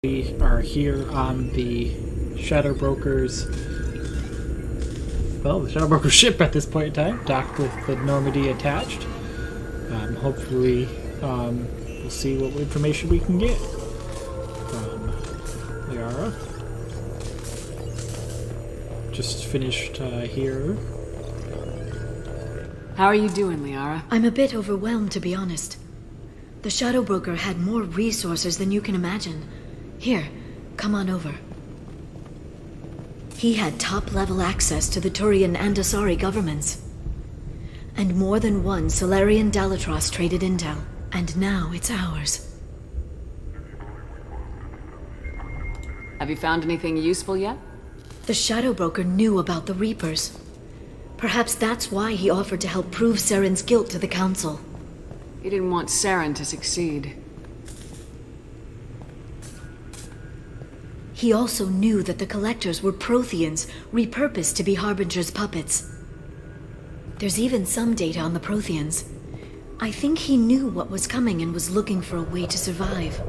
We are here on the Shadow Broker's, the Shadow Broker ship at this point in time, docked with the Normandy attached. Hopefully, we'll see what information we can get from Liara. Just finished here. How are you doing, Liara? I'm a bit overwhelmed, to be honest. The Shadow Broker had more resources than you can imagine. Here, come on over. He had top-level access to the Turian and Asari governments. And more than one Solarian Dalatros traded intel. And now it's ours. Have you found anything useful yet? The Shadow Broker knew about the Reapers. Perhaps that's why he offered to help prove Saren's guilt to the Council. He didn't want Saren to succeed. He also knew that the Collectors were Protheans, repurposed to be Harbinger's puppets. There's even some data on the Protheans. I think he knew what was coming and was looking for a way to survive.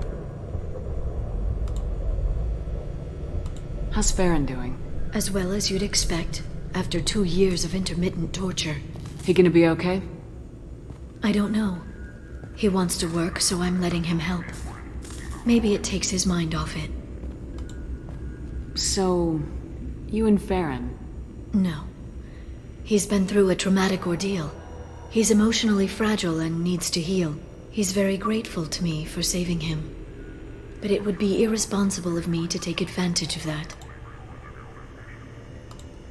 How's Farron doing? As well as you'd expect, after 2 years of intermittent torture. He gonna be okay? I don't know. He wants to work, so I'm letting him help. Maybe it takes his mind off it. So, you and Farron? No. He's been through a traumatic ordeal. He's emotionally fragile and needs to heal. He's very grateful to me for saving him. But it would be irresponsible of me to take advantage of that.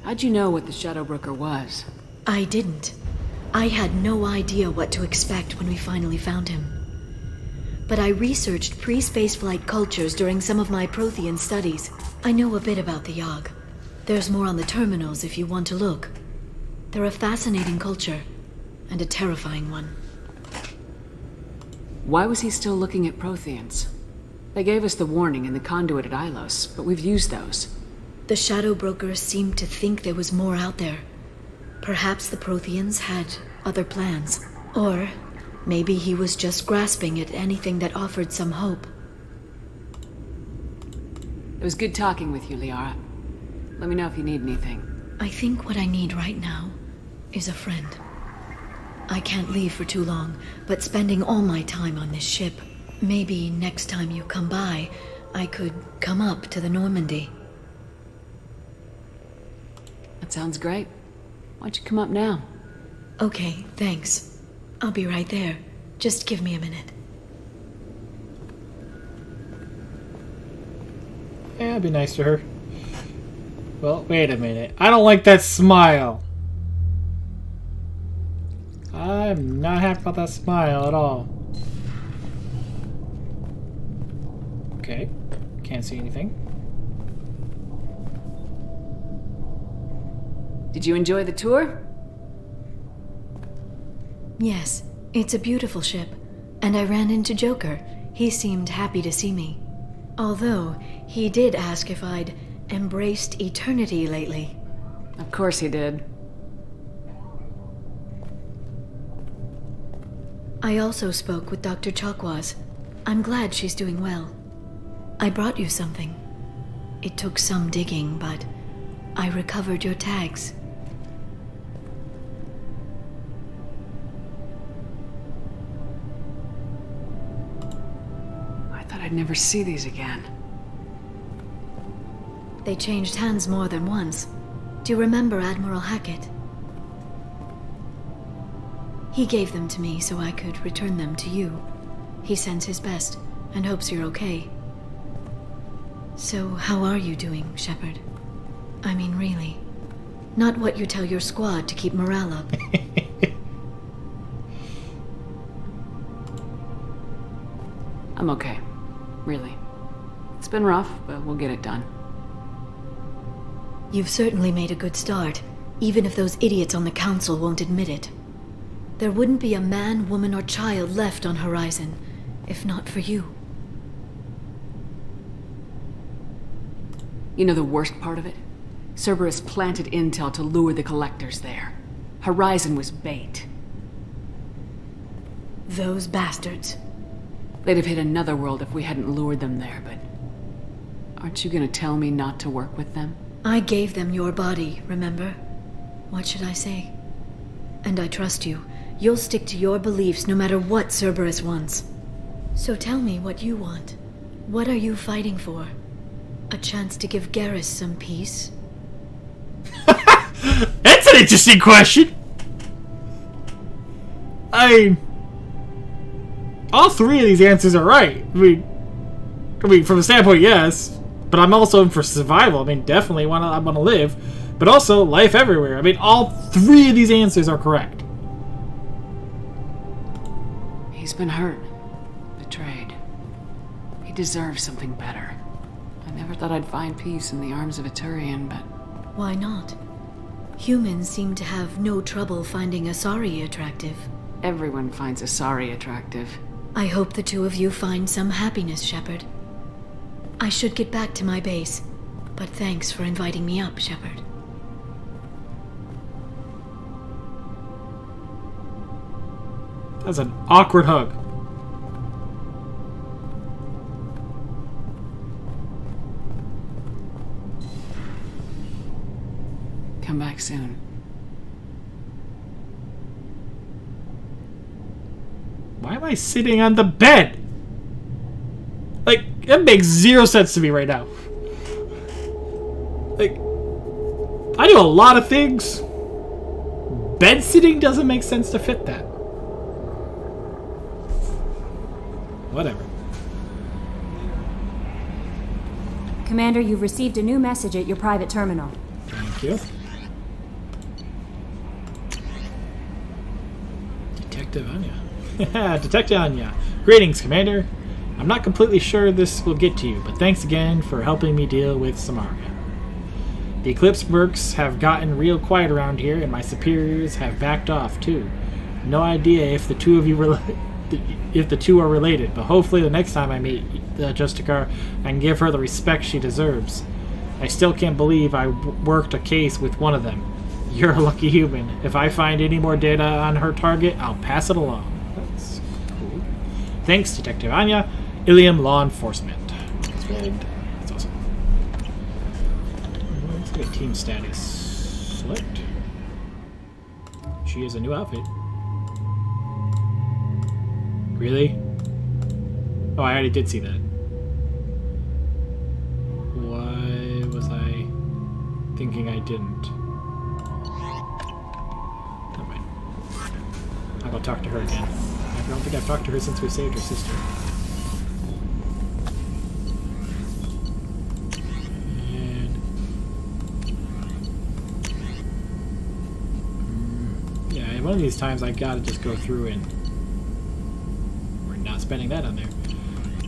How'd you know what the Shadow Broker was? I didn't. I had no idea what to expect when we finally found him. But I researched pre-spaceflight cultures during some of my Prothean studies. I know a bit about the Yogg. There's more on the terminals if you want to look. They're a fascinating culture, and a terrifying one. Why was he still looking at Protheans? They gave us the warning in the conduit at Ilos, but we've used those. The Shadow Broker seemed to think there was more out there. Perhaps the Protheans had other plans. Or maybe he was just grasping at anything that offered some hope. It was good talking with you, Liara. Let me know if you need anything. I think what I need right now is a friend. I can't leave for too long, but spending all my time on this ship. Maybe next time you come by, I could come up to the Normandy. That sounds great. Why'd you come up now? Okay, thanks. I'll be right there. Just give me a minute. Yeah, be nice to her. Well, wait a minute. I don't like that smile. I'm not happy about that smile at all. Okay. Can't see anything. Did you enjoy the tour? Yes, it's a beautiful ship. And I ran into Joker. He seemed happy to see me. Although, he did ask if I'd embraced eternity lately. Of course he did. I also spoke with Dr. Chakwas. I'm glad she's doing well. I brought you something. It took some digging, but I recovered your tags. I thought I'd never see these again. They changed hands more than once. Do you remember Admiral Hackett? He gave them to me so I could return them to you. He sends his best and hopes you're okay. So how are you doing, Shepard? I mean, really. Not what you tell your squad to keep morale up. I'm okay. Really. It's been rough, but we'll get it done. You've certainly made a good start, even if those idiots on the Council won't admit it. There wouldn't be a man, woman, or child left on Horizon, if not for you. You know the worst part of it? Cerberus planted intel to lure the Collectors there. Horizon was bait. Those bastards. They'd have hit another world if we hadn't lured them there, but Aren't you gonna tell me not to work with them? I gave them your body, remember? What should I say? And I trust you. You'll stick to your beliefs no matter what Cerberus wants. So tell me what you want. What are you fighting for? A chance to give Garrus some peace? That's an interesting question! All three of these answers are right. I mean, from a standpoint, yes. But I'm also in for survival. I mean, definitely I want to live. But also, life everywhere. I mean, all three of these answers are correct. He's been hurt. Betrayed. He deserves something better. I never thought I'd find peace in the arms of a Turian, but... Why not? Humans seem to have no trouble finding Asari attractive. Everyone finds Asari attractive. I hope the two of you find some happiness, Shepard. I should get back to my base, but thanks for inviting me up, Shepard. That's an awkward hug. Come back soon. Why am I sitting on the bed? Like, that makes zero sense to me right now. Like, I do a lot of things. Bed sitting doesn't make sense to fit that. Whatever. Commander, you've received a new message at your private terminal. Thank you. Detective Anya. Detective Anya. Greetings, Commander. I'm not completely sure this will get to you, but thanks again for helping me deal with Samaria. The Eclipse mercs have gotten real quiet around here, and my superiors have backed off, too. No idea if the two of you if the two are related, but hopefully the next time I meet Justicar, I can give her the respect she deserves. I still can't believe I worked a case with one of them. You're a lucky human. If I find any more data on her target, I'll pass it along. That's cool. Thanks, Detective Anya. Ilium Law Enforcement. That's good. That's awesome. Let's get team status. Select. She has a new outfit. Really? Oh, I already did see that. Why was I thinking I didn't? Never mind. I'll go talk to her again. I don't think I've talked to her since we saved her sister. And yeah, one of these times I gotta just go through and spending that on there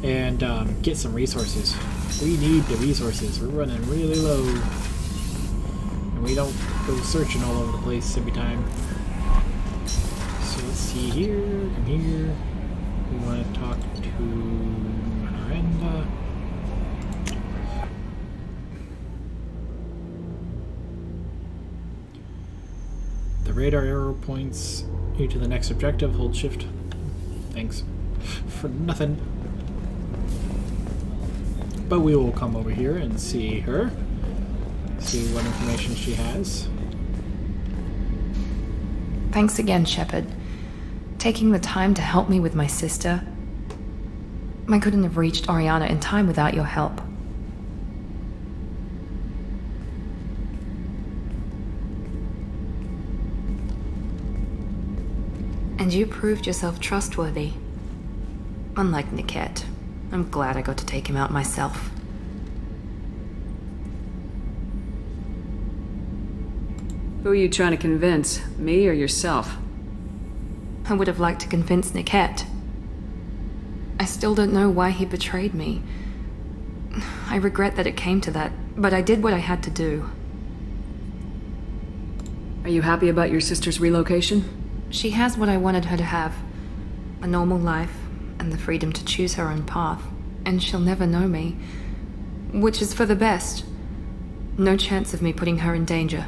and get some resources. We need the resources. We're running really low and we don't go searching all over the place every time. So let's see here. Come here. We want to talk to Miranda. The radar arrow points you to the next objective. Hold shift. Thanks. For nothing. But we will come over here and see her. See what information she has. Thanks again, Shepard. Taking the time to help me with my sister. I couldn't have reached Oriana in time without your help. And you proved yourself trustworthy. Unlike Niket, I'm glad I got to take him out myself. Who are you trying to convince? Me or yourself? I would have liked to convince Niket. I still don't know why he betrayed me. I regret that it came to that, but I did what I had to do. Are you happy about your sister's relocation? She has what I wanted her to have. A normal life, and the freedom to choose her own path. And she'll never know me. Which is for the best. No chance of me putting her in danger.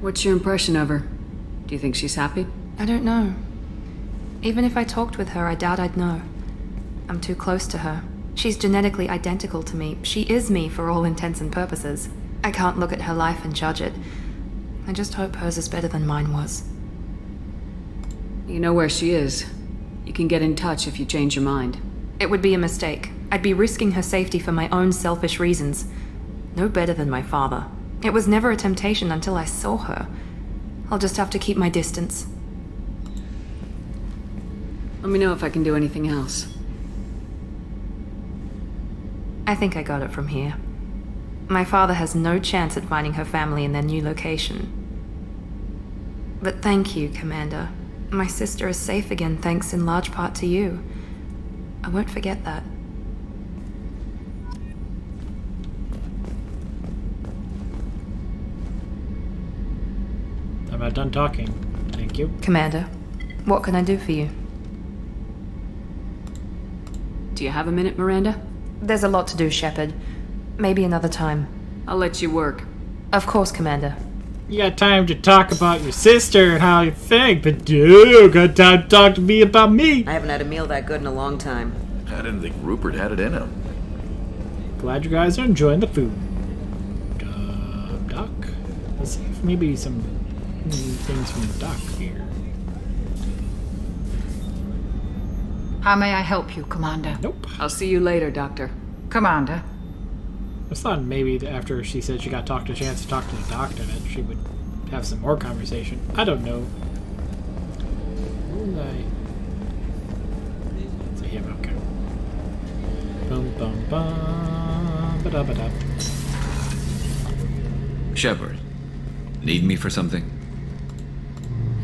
What's your impression of her? Do you think she's happy? I don't know. Even if I talked with her, I doubt I'd know. I'm too close to her. She's genetically identical to me. She is me for all intents and purposes. I can't look at her life and judge it. I just hope hers is better than mine was. You know where she is. You can get in touch if you change your mind. It would be a mistake. I'd be risking her safety for my own selfish reasons. No better than my father. It was never a temptation until I saw her. I'll just have to keep my distance. Let me know if I can do anything else. I think I got it from here. My father has no chance at finding her family in their new location. But thank you, Commander. My sister is safe again thanks in large part to you. I won't forget that. I'm about done talking. Thank you. Commander, what can I do for you? Do you have a minute, Miranda? There's a lot to do, Shepard. Maybe another time. I'll let you work. Of course, Commander. You got time to talk about your sister and how you think, but you got time to talk to me about me. I haven't had a meal that good in a long time. I didn't think Rupert had it in him. Glad you guys are enjoying the food. Doc? Let's see if maybe some things from the doc here. How may I help you, Commander? Nope. I'll see you later, Doctor. Commander. I thought maybe after she said she got a chance to talk to the doctor that she would have some more conversation. I don't know. Who was I? It's a him, okay. Bum bum bum ba da ba da. Shepard, need me for something?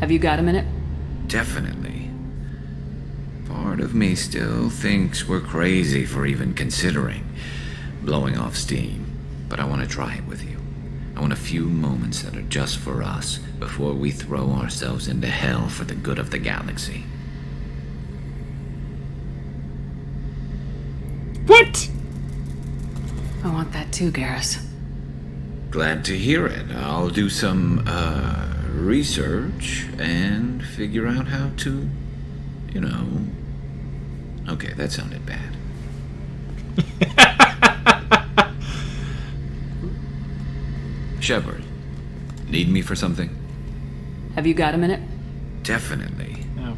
Have you got a minute? Definitely. Part of me still thinks we're crazy for even considering blowing off steam, but I want to try it with you. I want a few moments that are just for us before we throw ourselves into hell for the good of the galaxy. What? I want that too, Garrus. Glad to hear it. I'll do some, research and figure out how to, Okay, that sounded bad. Shepard, need me for something? Have you got a minute? Definitely. Oh.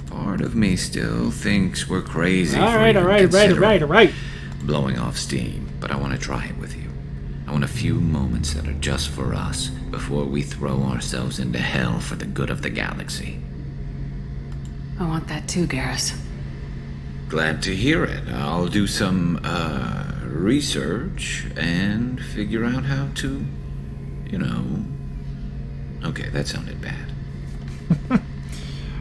Part of me still thinks we're crazy All for right, even all right. considering blowing off steam, but I want to try it with you. I want a few moments that are just for us before we throw ourselves into hell for the good of the galaxy. I want that too, Garrus. Glad to hear it. I'll do some, research and figure out how to, Okay, that sounded bad.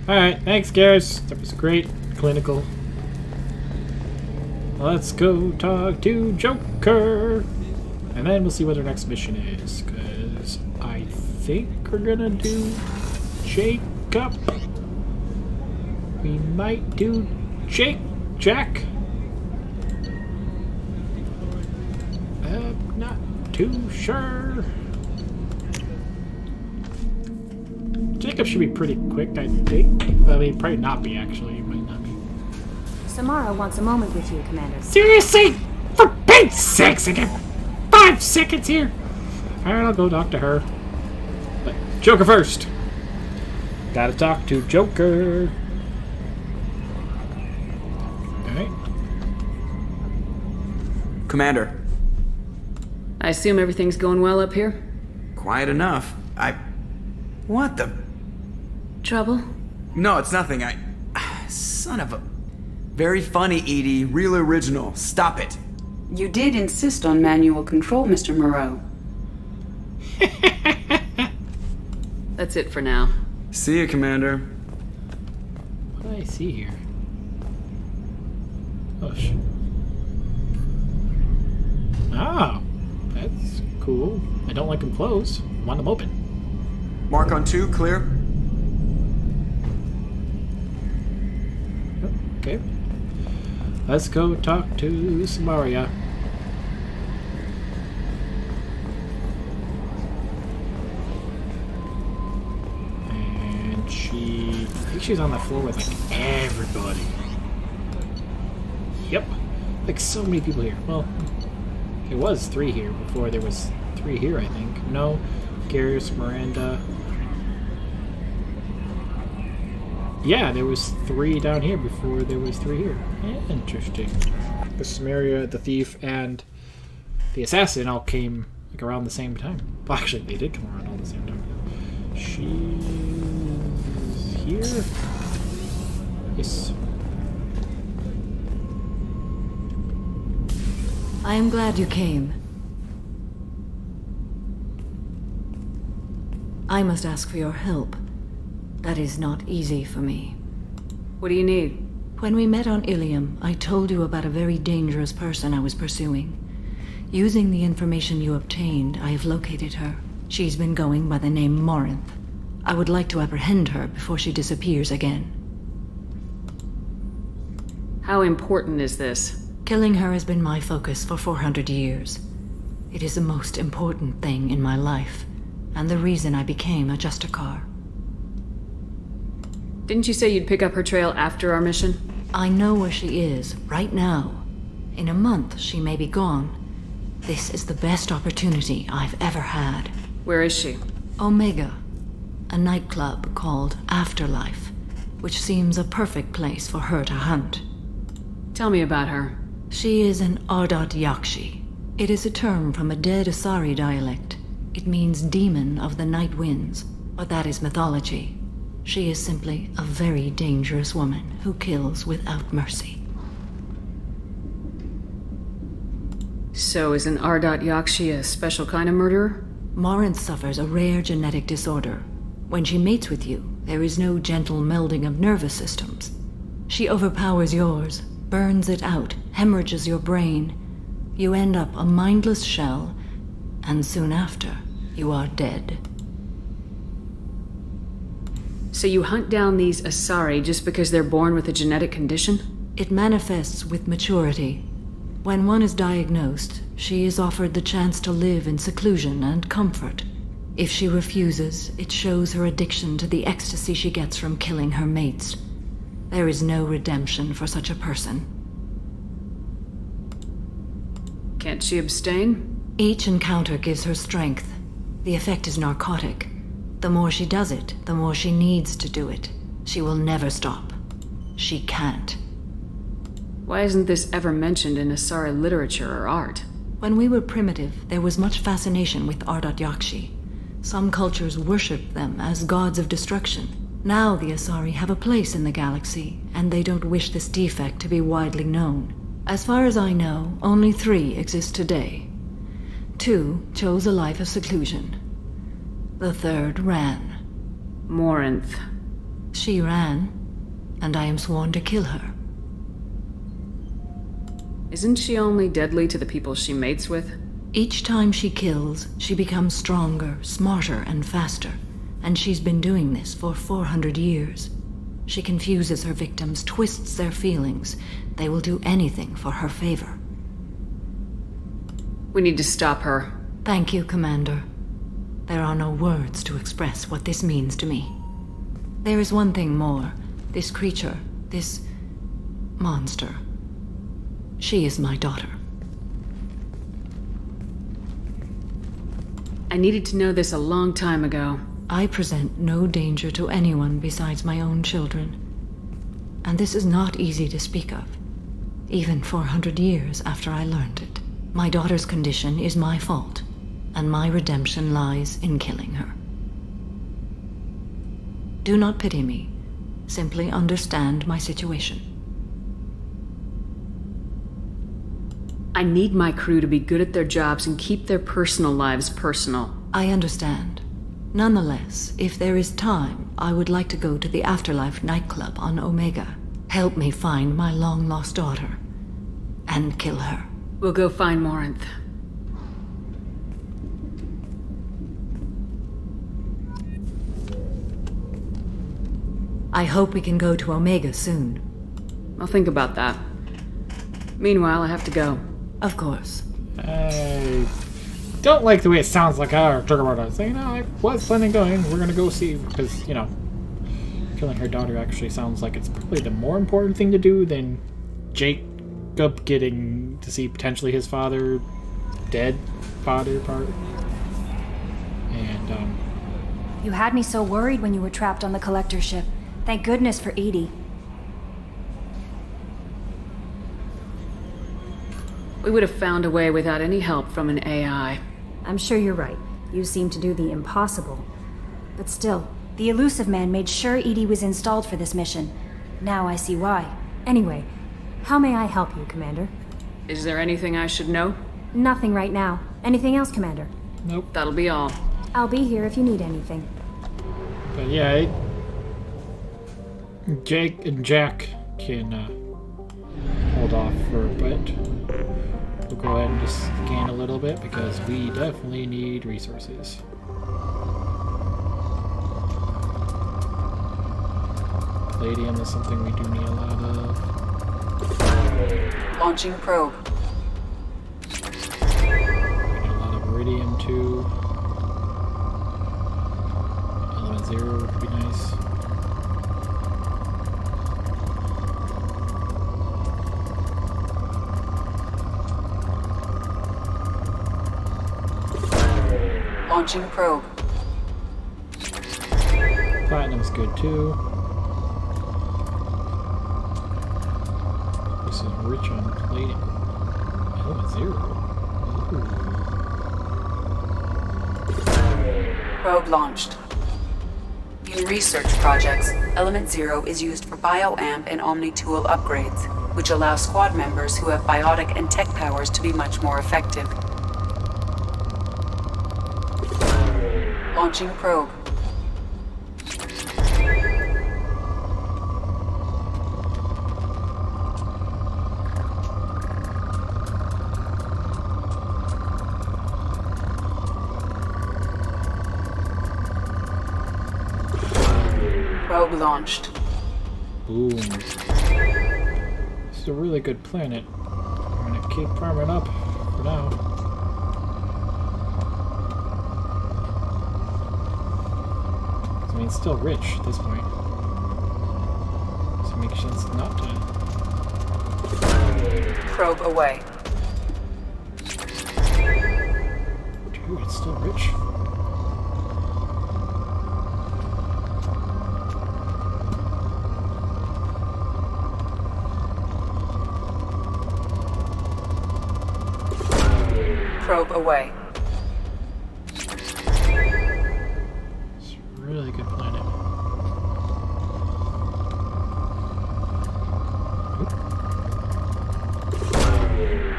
Alright, thanks, Garrus. That was great. Clinical. Let's go talk to Joker. And then we'll see what our next mission is. Because I think we're gonna do Jacob. We might do Jack. Not too sure. Jacob should be pretty quick, I think. I mean, probably not be, actually. It might not be. Samara wants a moment with you, Commander. Seriously? For Pete's sakes, I get 5 seconds here. Alright, I'll go talk to her. But Joker first. Gotta talk to Joker. Alright. Commander. I assume everything's going well up here? Quiet enough. What the... Trouble? No, it's nothing. Son of a... Very funny, Edie. Real original. Stop it. You did insist on manual control, Mr. Moreau. That's it for now. See you, Commander. What do I see here? Oh, shit. Oh, that's cool. I don't like them closed. I want them open. Mark on 2, clear. Okay. Let's go talk to Samaria. And I think she's on the floor with like everybody. Yep. like so many people here. Well, it was 3 here before there was 3 here, I think. No, Garrus, Miranda. Yeah, there was 3 down here before there was 3 here. Interesting. The Samaria, the thief, and the assassin all came like around the same time. Well, actually, they did come around all the same time. She's here? Yes. I am glad you came. I must ask for your help. That is not easy for me. What do you need? When we met on Ilium, I told you about a very dangerous person I was pursuing. Using the information you obtained, I have located her. She's been going by the name Morinth. I would like to apprehend her before she disappears again. How important is this? Killing her has been my focus for 400 years. It is the most important thing in my life, and the reason I became a Justicar. Didn't you say you'd pick up her trail after our mission? I know where she is, right now. In a month, she may be gone. This is the best opportunity I've ever had. Where is she? Omega, a nightclub called Afterlife, which seems a perfect place for her to hunt. Tell me about her. She is an Ardat Yakshi. It is a term from a dead Asari dialect. It means demon of the night winds, but that is mythology. She is simply a very dangerous woman who kills without mercy. So is an Ardat Yakshi a special kind of murderer? Morinth suffers a rare genetic disorder. When she mates with you, there is no gentle melding of nervous systems. She overpowers yours, burns it out, hemorrhages your brain. You end up a mindless shell, and soon after, you are dead. So you hunt down these Asari just because they're born with a genetic condition? It manifests with maturity. When one is diagnosed, she is offered the chance to live in seclusion and comfort. If she refuses, it shows her addiction to the ecstasy she gets from killing her mates. There is no redemption for such a person. Can't she abstain? Each encounter gives her strength. The effect is narcotic. The more she does it, the more she needs to do it. She will never stop. She can't. Why isn't this ever mentioned in Asari literature or art? When we were primitive, there was much fascination with Ardat Yakshi. Some cultures worshipped them as gods of destruction. Now the Asari have a place in the galaxy, and they don't wish this defect to be widely known. As far as I know, only 3 exist today. 2 chose a life of seclusion. The 3rd ran. Morinth. She ran, and I am sworn to kill her. Isn't she only deadly to the people she mates with? Each time she kills, she becomes stronger, smarter, and faster. And she's been doing this for 400 years. She confuses her victims, twists their feelings. They will do anything for her favor. We need to stop her. Thank you, Commander. There are no words to express what this means to me. There is one thing more. This creature, this monster. She is my daughter. I needed to know this a long time ago. I present no danger to anyone besides my own children. And this is not easy to speak of, even 400 years after I learned it. My daughter's condition is my fault, and my redemption lies in killing her. Do not pity me. Simply understand my situation. I need my crew to be good at their jobs and keep their personal lives personal. I understand. Nonetheless, if there is time, I would like to go to the Afterlife nightclub on Omega. Help me find my long-lost daughter. And kill her. We'll go find Morinth. I hope we can go to Omega soon. I'll think about that. Meanwhile, I have to go. Of course. I don't like the way it sounds like our Juggernaut. Saying, no, I was planning going. We're gonna go see, because, you know, killing her daughter actually sounds like it's probably the more important thing to do than Jake up getting to see potentially his father, dead father part. And, You had me so worried when you were trapped on the collector ship. Thank goodness for Edie. We would have found a way without any help from an AI. I'm sure you're right. You seem to do the impossible. But still, the elusive man made sure Edie was installed for this mission. Now I see why. Anyway, how may I help you, Commander? Is there anything I should know? Nothing right now. Anything else, Commander? nope. That'll be all. I'll be here if you need anything. But yeah, Jake and Jack can hold off for a bit. We'll go ahead and just scan a little bit because we definitely need resources. Palladium is something we do need a lot of. Launching probe. We need a lot of iridium too. Element 0 would be nice. Launching probe. Platinum's good too. This is rich on palladium. Element 0. Ooh. Probe launched. In research projects, Element 0 is used for bioamp and omni-tool upgrades, which allow squad members who have biotic and tech powers to be much more effective. Launching probe. Probe launched. Boom. This is a really good planet. I'm gonna keep farming up for now. I mean, it's still rich at this point. So it makes sense not to. Probe away. Dude, it's still rich. Probe away. It's a really good planet.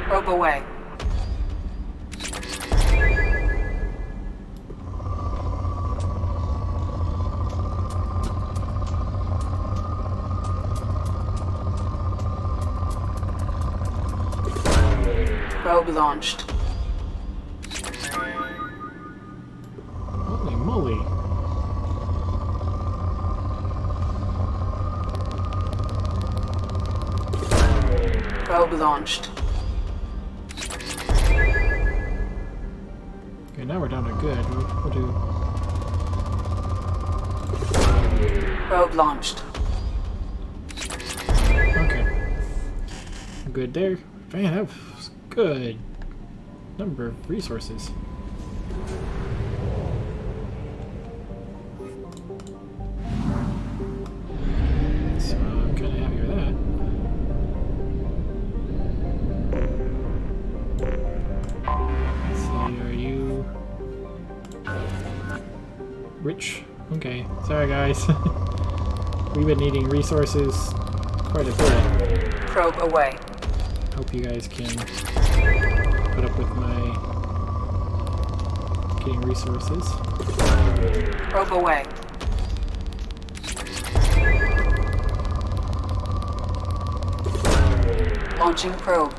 Probe away. Probe launched. Holy moly. Probe launched. Okay, now we're down to good. We'll do. Probe launched. Okay. Good there. Man, that was good number of resources. So I'm kind of happy with that. Let's see, are you rich? Okay, sorry guys. We've been needing resources quite a bit. Probe away. Hope you guys can put up with my getting resources. Probe away. Launching probe.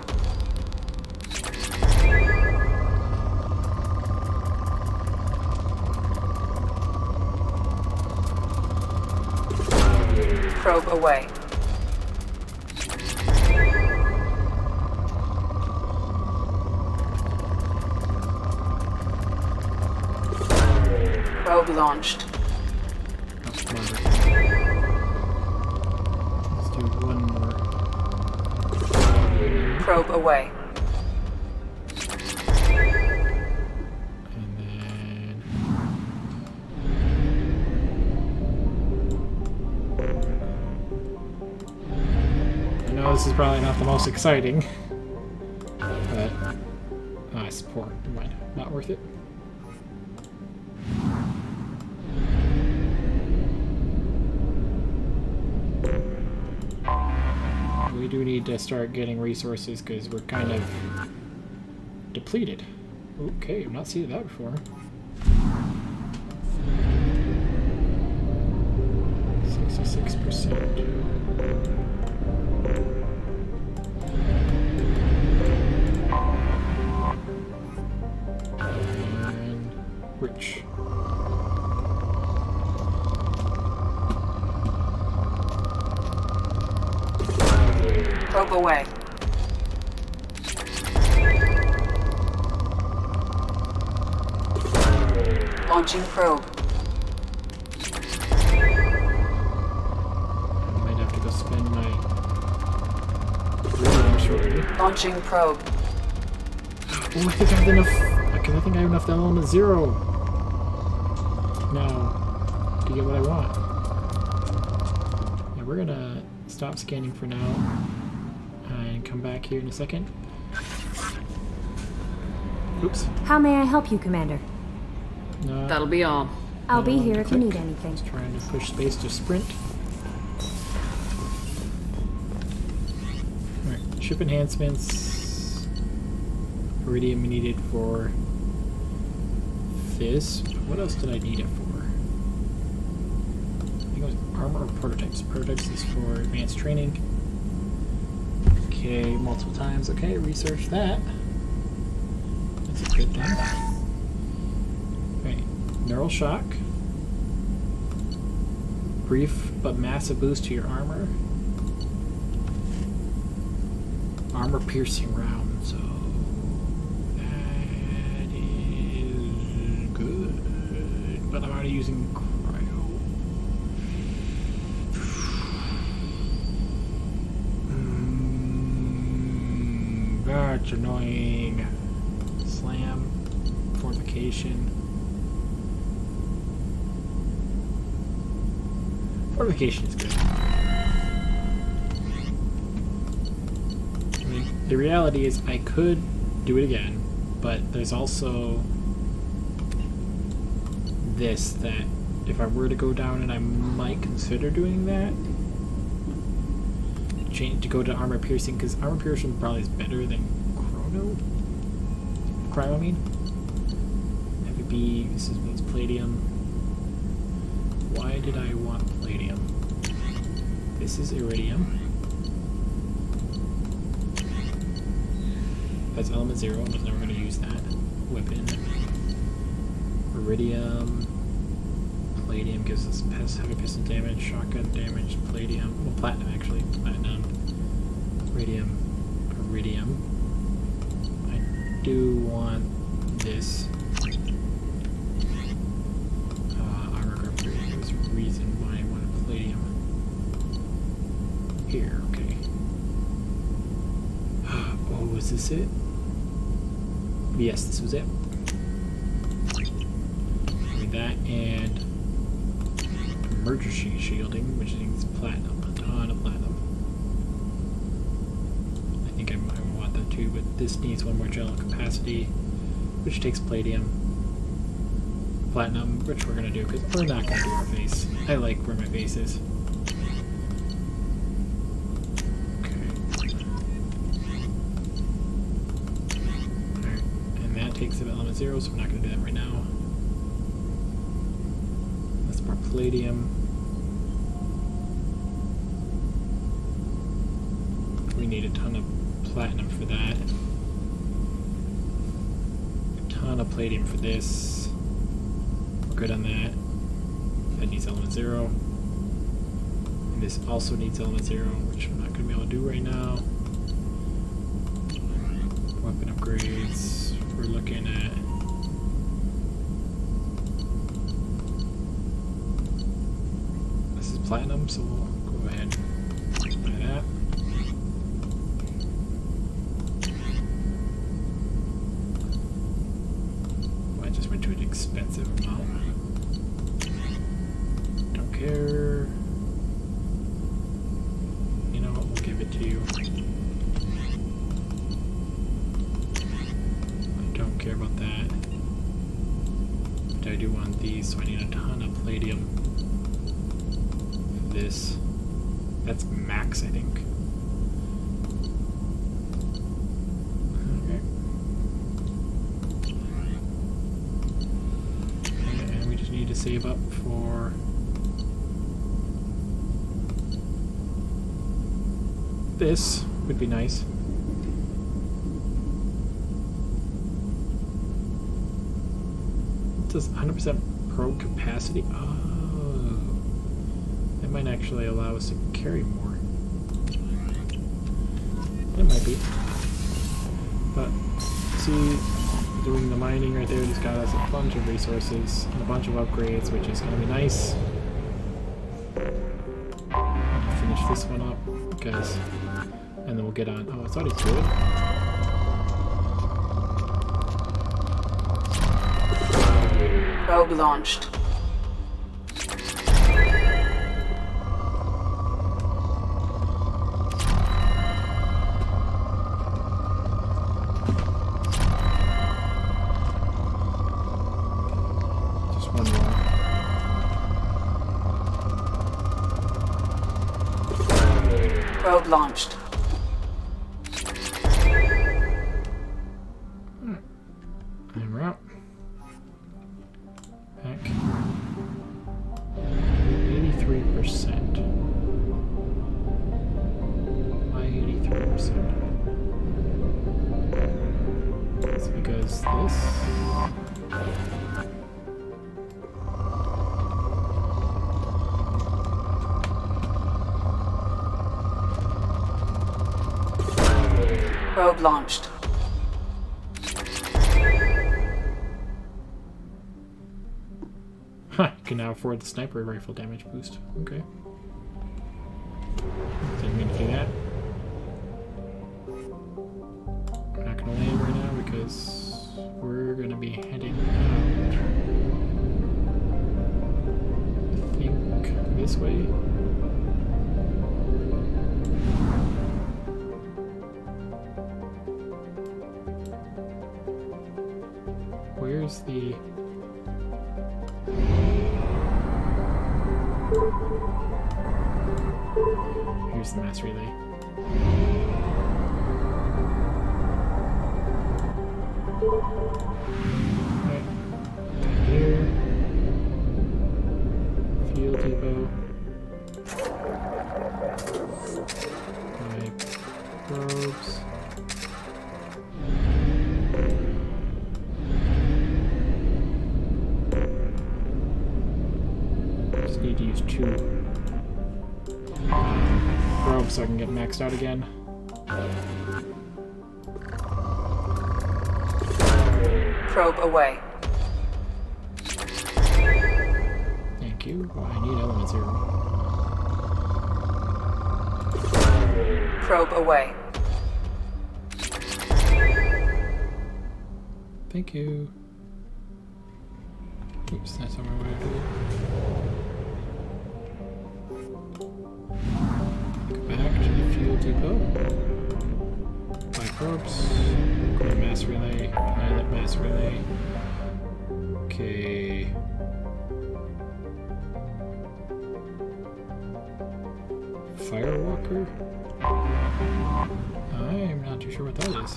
Probe away. Probe launched. Oh, come on. Let's do one more. probe away. And then... I know this is probably not the most exciting, but... I support. Never mind. Not worth it. We do need to start getting resources because we're kind of depleted. Okay, I've not seen that before. 66%. And rich. Probe away. Launching probe. Might have to go spend my radium shortly. Launching probe. Oh, I think I have enough. Because I think I have enough to element 0 now to get what I want. Yeah, we're gonna stop scanning for now and come back here in a second. Oops. How may I help you, Commander? No. That'll be all. I'll be here if you click. need anything. Just trying to push space to sprint. Alright, ship enhancements. Iridium needed for this. What else did I need it for? I think it was armor or prototypes. Prototypes is for advanced training. Okay, multiple times. Okay, research that. That's a good thing. Right, neural shock. Brief but massive boost to your armor. Armor piercing round, so that is good. But I'm already using cryo. That's annoying. Slam. Fortification. Fortification is good. I mean, the reality is I could do it again, but there's also this that if I were to go down and I might consider doing that. Change to go to armor piercing, because armor piercing probably is better than cryo, I mean. Heavy B, this means palladium. Why did I want palladium? This is iridium. That's element 0. I was never going to use that weapon. Iridium. Palladium gives us heavy pistol damage, shotgun damage, palladium. Well, platinum actually. Platinum. Iridium. Iridium. I do want this. Armor upgrade. There's a reason why I wanted palladium. Here, okay. Oh, is this it? Yes, this was it. With that and emergency shielding, which needs platinum, a ton of platinum. I think I want that too, but this needs one more general capacity, which takes palladium. Platinum, which we're gonna do because we're not gonna do our base. I like where my base is. Takes it at element 0, so we're not going to do that right now. That's more palladium. We need a ton of platinum for that. A ton of palladium for this. We're good on that. That needs element 0. And this also needs element 0, which I'm not going to be able to do right now. Weapon upgrades. We're looking at this is platinum, so we'll go ahead and buy that. expensive amount. Don't care. You know what? We'll give it to you. I don't care about that. But I do want these, so I need a ton of palladium for this. That's max, I think. Okay. And we just need to save up for this. Would be nice. It says 100% pro capacity. Oh. That might actually allow us to carry more. It might be. But, see, doing the mining right there just got us a bunch of resources and a bunch of upgrades, which is going to be nice. Finish this one up, because... And then we'll get on... Oh, it's already good. Probe launched. Just one more. Probe launched. And we're out. Back. 83%. Why 83%? It's because this. Probe launched. Huh, you can now afford the sniper rifle damage boost. Okay. Didn't mean to do that. We're not gonna land right now because we're gonna be heading out. I think this way. Where's the... Here's the mass relay. Right. Here. Field depot. My probes. Just need to use 2 probes so I can get maxed out again. Probe away. Thank you. Oh, I need element 0. Probe away. Thank you. Oops, that's not what I wanted to do. Go back to the fuel depot. Buy probes. Go to mass relay. Pilot mass relay. Okay. Firewalker? I'm not too sure what that is.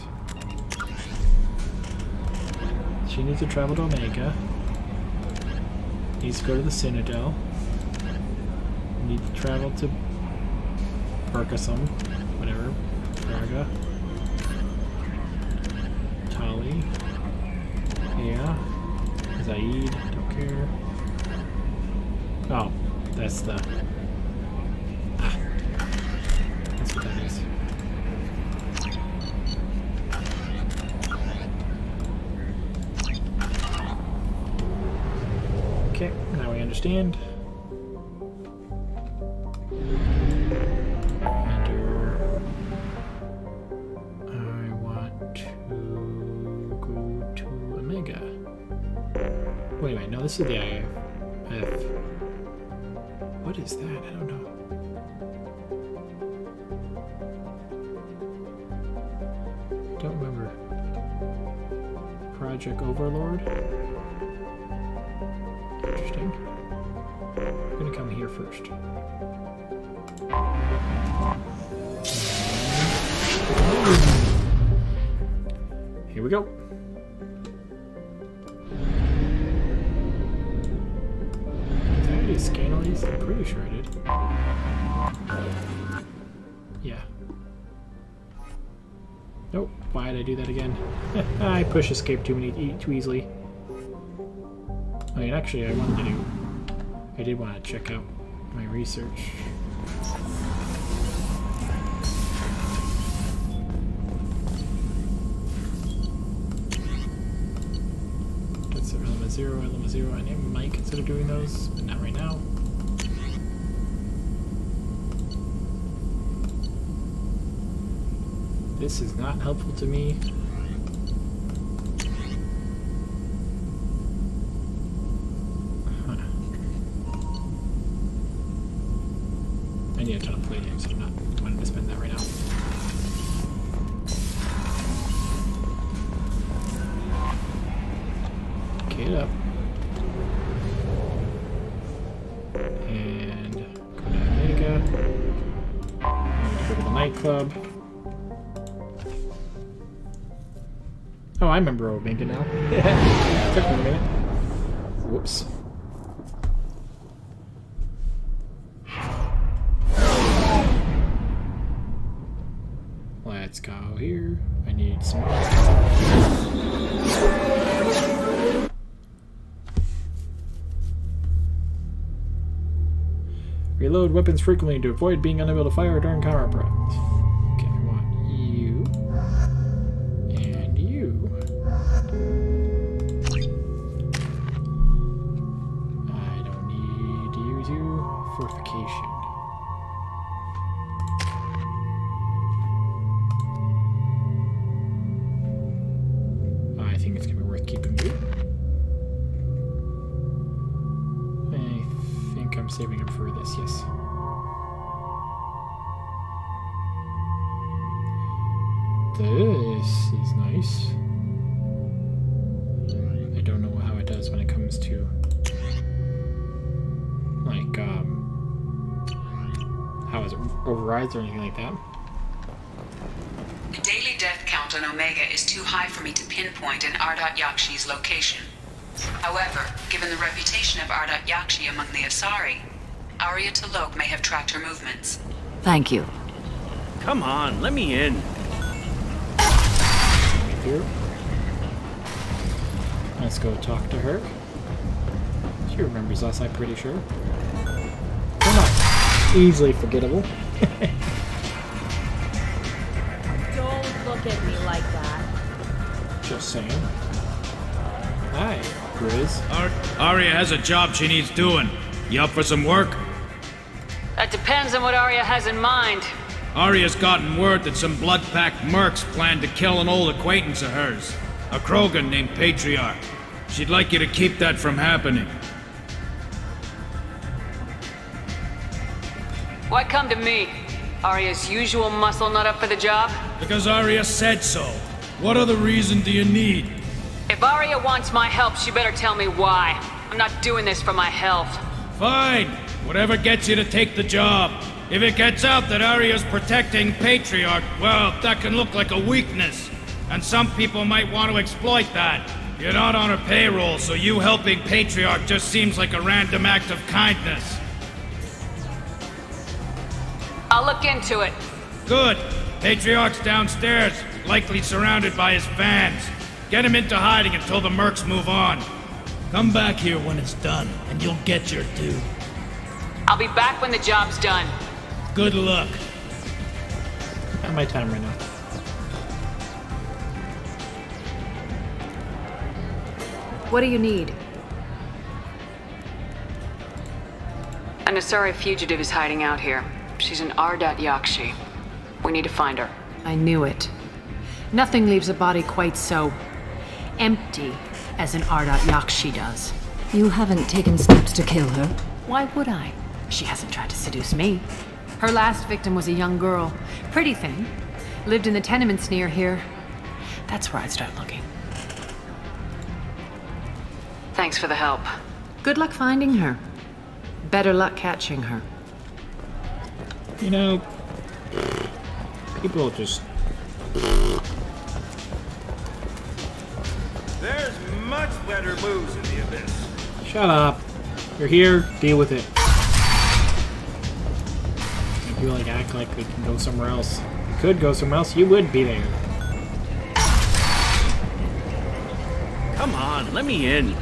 She needs to travel to Omega. Needs to go to the Citadel. Need to travel to Burkasum. Whatever. Praga. Tali. Yeah. Zaid. Don't care. Oh, that's the... Ah. That's what that is. Okay, now we understand. Enter. I want to go to Omega. wait a minute. No, this is the IF. What is that? I don't know. Don't remember. Project Overlord. Interesting. I'm gonna come here first. Here we go. Did I already scan all these? I'm pretty sure I did. Yeah. Nope. Why did I do that again? I push escape too easily. I mean, actually, I did want to check out my research. That's element 0, element 0. I might consider doing those, but not right now. This is not helpful to me. I need a ton of palladium, so I'm not wanting to spend that right now. Okay, it up. And go to Omega. I'm going to go to the nightclub. Oh, I remember Omega now. Took me a minute. Whoops. Let's go here. I need some more. Reload weapons frequently to avoid being unable to fire during combat prep. Okay, I want you. And you. I don't need to use you. Fortification. I think it's going to be worth keeping you. I think I'm saving him for this, yes. This is nice. I don't know how it does when it comes to like how is it overrides or anything like that. The daily death count on Omega is too high for me to pinpoint an Ardat Yakshi's location. However, given the reputation of Ardat Yakshi among the Asari, Arya T'Loak may have tracked her movements. Thank you. Come on, let me in. Here. Let's go talk to her. She remembers us, I'm pretty sure. We're not easily forgettable. Don't look at me like that. Just saying. Hi, Grizz. Arya has a job she needs doing. You up for some work? That depends on what Arya has in mind. Arya's gotten word that some blood-packed mercs plan to kill an old acquaintance of hers, a Krogan named Patriarch. She'd like you to keep that from happening. Why come to me? Arya's usual muscle not up for the job? Because Arya said so. What other reason do you need? If Arya wants my help, she better tell me why. I'm not doing this for my health. Fine. Whatever gets you to take the job. If it gets out that Arya's protecting Patriarch, well, that can look like a weakness. And some people might want to exploit that. You're not on her payroll, so you helping Patriarch just seems like a random act of kindness. I'll look into it. Good. Patriarch's downstairs, likely surrounded by his fans. Get him into hiding until the mercs move on. Come back here when it's done, and you'll get your due. I'll be back when the job's done. Good luck. Not my time right now. What do you need? An Asari fugitive is hiding out here. She's an Ardat Yakshi. We need to find her. I knew it. Nothing leaves a body quite so empty as an Ardat Yakshi does. You haven't taken steps to kill her? Why would I? She hasn't tried to seduce me. Her last victim was a young girl. Pretty thin. Lived in the tenements near here. That's where I'd start looking. Thanks for the help. Good luck finding her. Better luck catching her. You know, people just... There's much better moves in the abyss. Shut up. You're here, deal with it. If you like act like we can go somewhere else. We could go somewhere else, you would be there. Come on, let me in.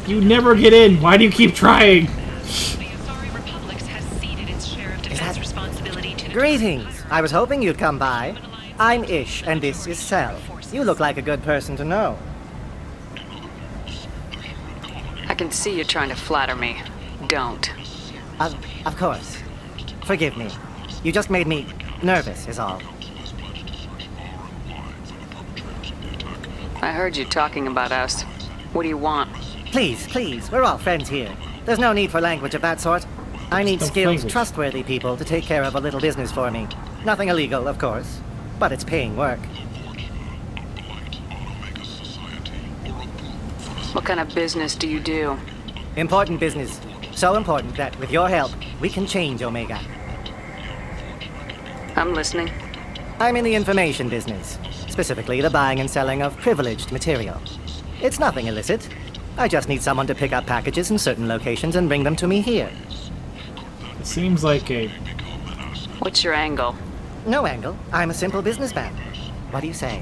You never get in. Why do you keep trying? Greetings. I was hoping you'd come by. I'm Ish, and this is Sel. You look like a good person to know. I can see you trying to flatter me. Don't. Of course. Forgive me. You just made me nervous, is all. I heard you talking about us. What do you want? Please, we're all friends here. There's no need for language of that sort. I need skilled, trustworthy people to take care of a little business for me. Nothing illegal, of course, but it's paying work. What kind of business do you do? Important business. So important that, with your help, we can change Omega. I'm listening. I'm in the information business. Specifically, the buying and selling of privileged material. It's nothing illicit. I just need someone to pick up packages in certain locations and bring them to me here. It seems like a... What's your angle? No angle. I'm a simple businessman. What do you say?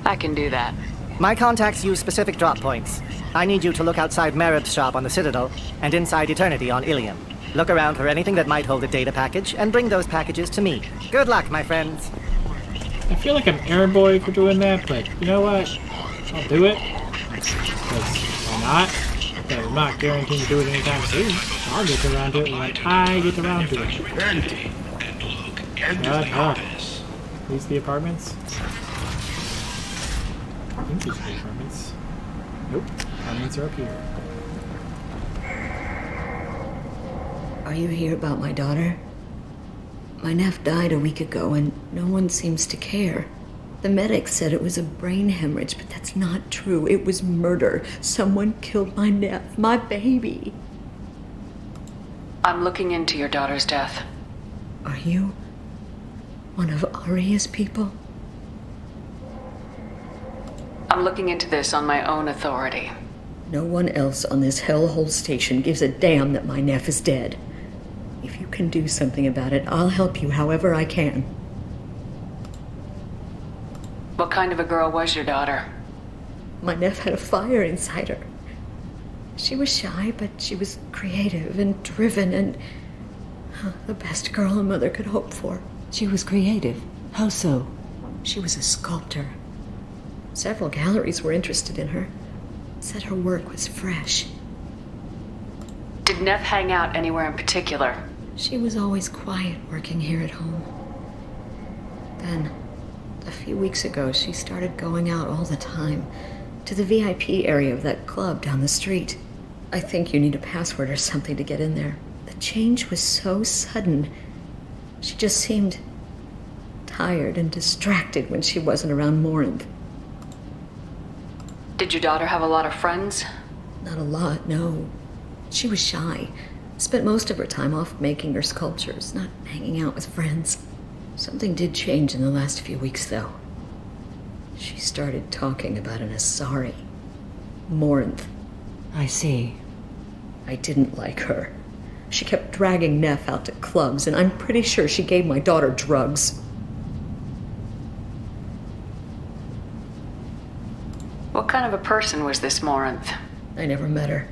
I can do that. My contacts use specific drop points. I need you to look outside Merib's shop on the Citadel and inside Eternity on Ilium. Look around for anything that might hold a data package and bring those packages to me. Good luck, my friends. I feel like I'm errand boy for doing that, but you know what? I'll do it. Because why not? But I'm not guaranteeing to do it anytime soon. I'll get around to it when I get around to it. These the apartments? I think these are the apartments. Nope. Apartments are up here. Are you here about my daughter? My nephew died a week ago and no one seems to care. The medics said it was a brain hemorrhage, but that's not true. It was murder. Someone killed my nephew, my baby. I'm looking into your daughter's death. Are you one of Aria's people? I'm looking into this on my own authority. No one else on this hellhole station gives a damn that my nephew is dead. If you can do something about it, I'll help you however I can. What kind of a girl was your daughter? My nephew had a fire inside her. She was shy, but she was creative and driven and the best girl a mother could hope for. She was creative? How so? She was a sculptor. Several galleries were interested in her. Said her work was fresh. Did Neff hang out anywhere in particular? She was always quiet working here at home. Then, a few weeks ago, she started going out all the time to the VIP area of that club down the street. I think you need a password or something to get in there. The change was so sudden. She just seemed tired and distracted when she wasn't around Morinth. Did your daughter have a lot of friends? Not a lot, no. She was shy. Spent most of her time off making her sculptures, not hanging out with friends. Something did change in the last few weeks, though. She started talking about an Asari. Morinth. I see. I didn't like her. She kept dragging Neff out to clubs, and I'm pretty sure she gave my daughter drugs. What kind of a person was this Morinth? I never met her.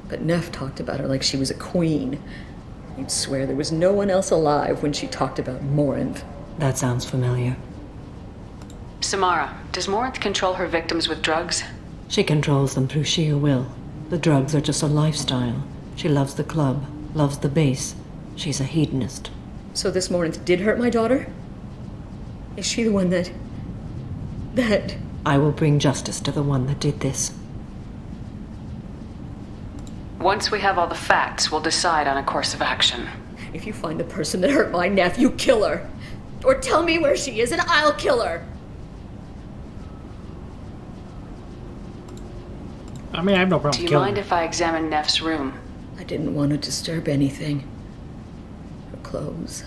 But Neff talked about her like she was a queen. You'd swear there was no one else alive when she talked about Morinth. That sounds familiar. Samara, does Morinth control her victims with drugs? She controls them through sheer will. The drugs are just a lifestyle. She loves the club, loves the base. She's a hedonist. So this Morinth did hurt my daughter? Is she the one that... I will bring justice to the one that did this. Once we have all the facts, we'll decide on a course of action. If you find the person that hurt my nephew, kill her. Or tell me where she is and I'll kill her. I mean, I have no problem Do you killing mind her. if I examine Neff's room? I didn't want to disturb anything. Her clothes,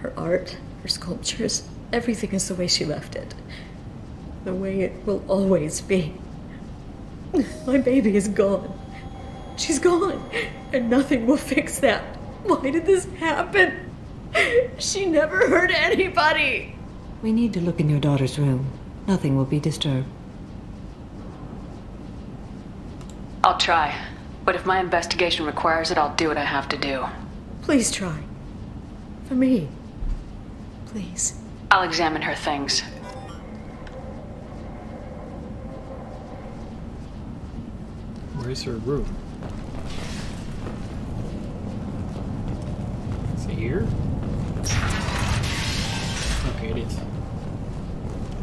her art, her sculptures, everything is the way she left it. The way it will always be. My baby is gone. She's gone, and nothing will fix that. Why did this happen? She never hurt anybody. We need to look in your daughter's room. Nothing will be disturbed. I'll try. But if my investigation requires it, I'll do what I have to do. Please try. For me. Please. I'll examine her things. Where's her room? Is it here? Okay, it is.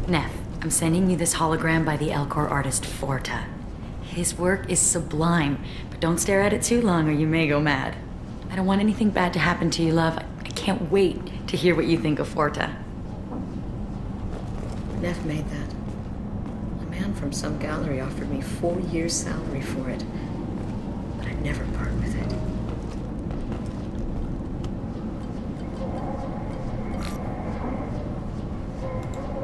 Neff, I'm sending you this hologram by the Elcor artist Forta. His work is sublime, but don't stare at it too long or you may go mad. I don't want anything bad to happen to you, love. I can't wait to hear what you think of Forta. Neff made that. A man from some gallery offered me 4 years' salary for it. But I'd never part with it.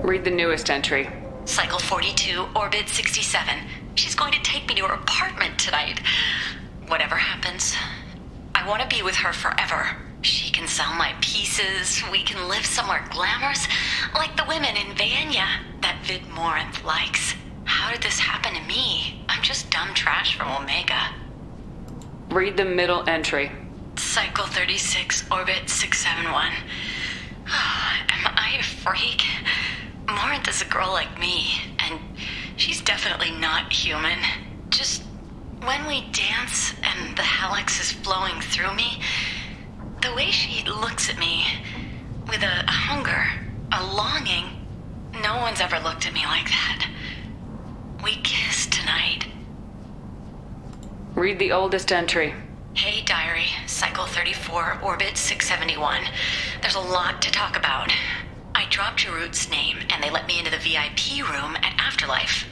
Read the newest entry. Cycle 42, Orbit 67. She's going to take me to her apartment tonight. Whatever happens, I want to be with her forever. She can sell my pieces. We can live somewhere glamorous, like the women in Vanya that Vid Morinth likes. How did this happen to me? I'm just dumb trash from Omega. Read the middle entry. Cycle 36, Orbit 671. Am I a freak? Morinth is a girl like me, and she's definitely not human. Just when we dance and the helix is flowing through me, the way she looks at me with a hunger, a longing, no one's ever looked at me like that. We kissed tonight. Read the oldest entry. Hey, diary, cycle 34, orbit 671. There's a lot to talk about. I dropped Jarut's name, and they let me into the VIP room at Afterlife.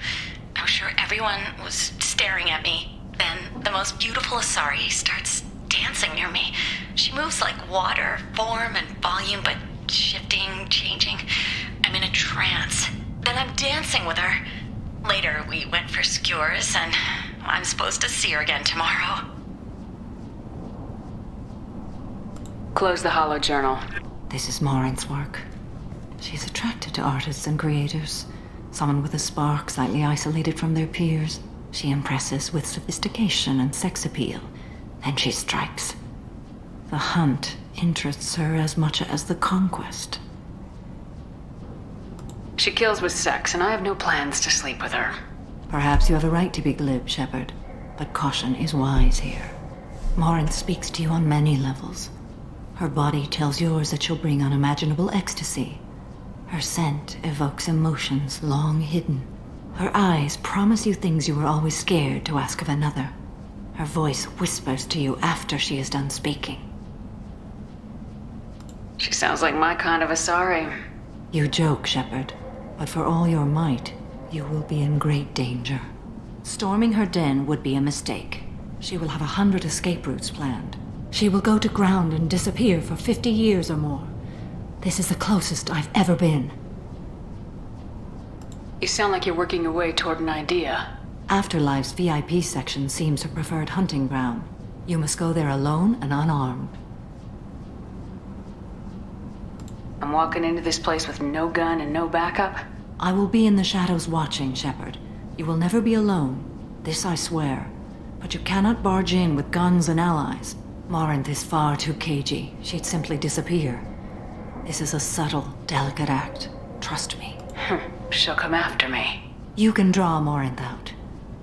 I was sure everyone was staring at me. Then the most beautiful Asari starts dancing near me. She moves like water, form and volume, but shifting, changing. I'm in a trance. Then I'm dancing with her. Later, we went for skewers, and I'm supposed to see her again tomorrow. Close the hollow journal. This is Morinth's work. She's attracted to artists and creators. Someone with a spark, slightly isolated from their peers. She impresses with sophistication and sex appeal. Then she strikes. The hunt interests her as much as the conquest. She kills with sex, and I have no plans to sleep with her. Perhaps you have a right to be glib, Shepard, but caution is wise here. Morinth speaks to you on many levels. Her body tells yours that she'll bring unimaginable ecstasy. Her scent evokes emotions long hidden. Her eyes promise you things you were always scared to ask of another. Her voice whispers to you after she is done speaking. She sounds like my kind of Asari. You joke, Shepard, but for all your might, you will be in great danger. Storming her den would be a mistake. She will have 100 escape routes planned. She will go to ground and disappear for 50 years or more. This is the closest I've ever been. You sound like you're working your way toward an idea. Afterlife's VIP section seems her preferred hunting ground. You must go there alone and unarmed. I'm walking into this place with no gun and no backup? I will be in the shadows watching, Shepard. You will never be alone. This I swear. But you cannot barge in with guns and allies. Morinth is far too cagey. She'd simply disappear. This is a subtle, delicate act. Trust me. She'll come after me. You can draw Morinth out.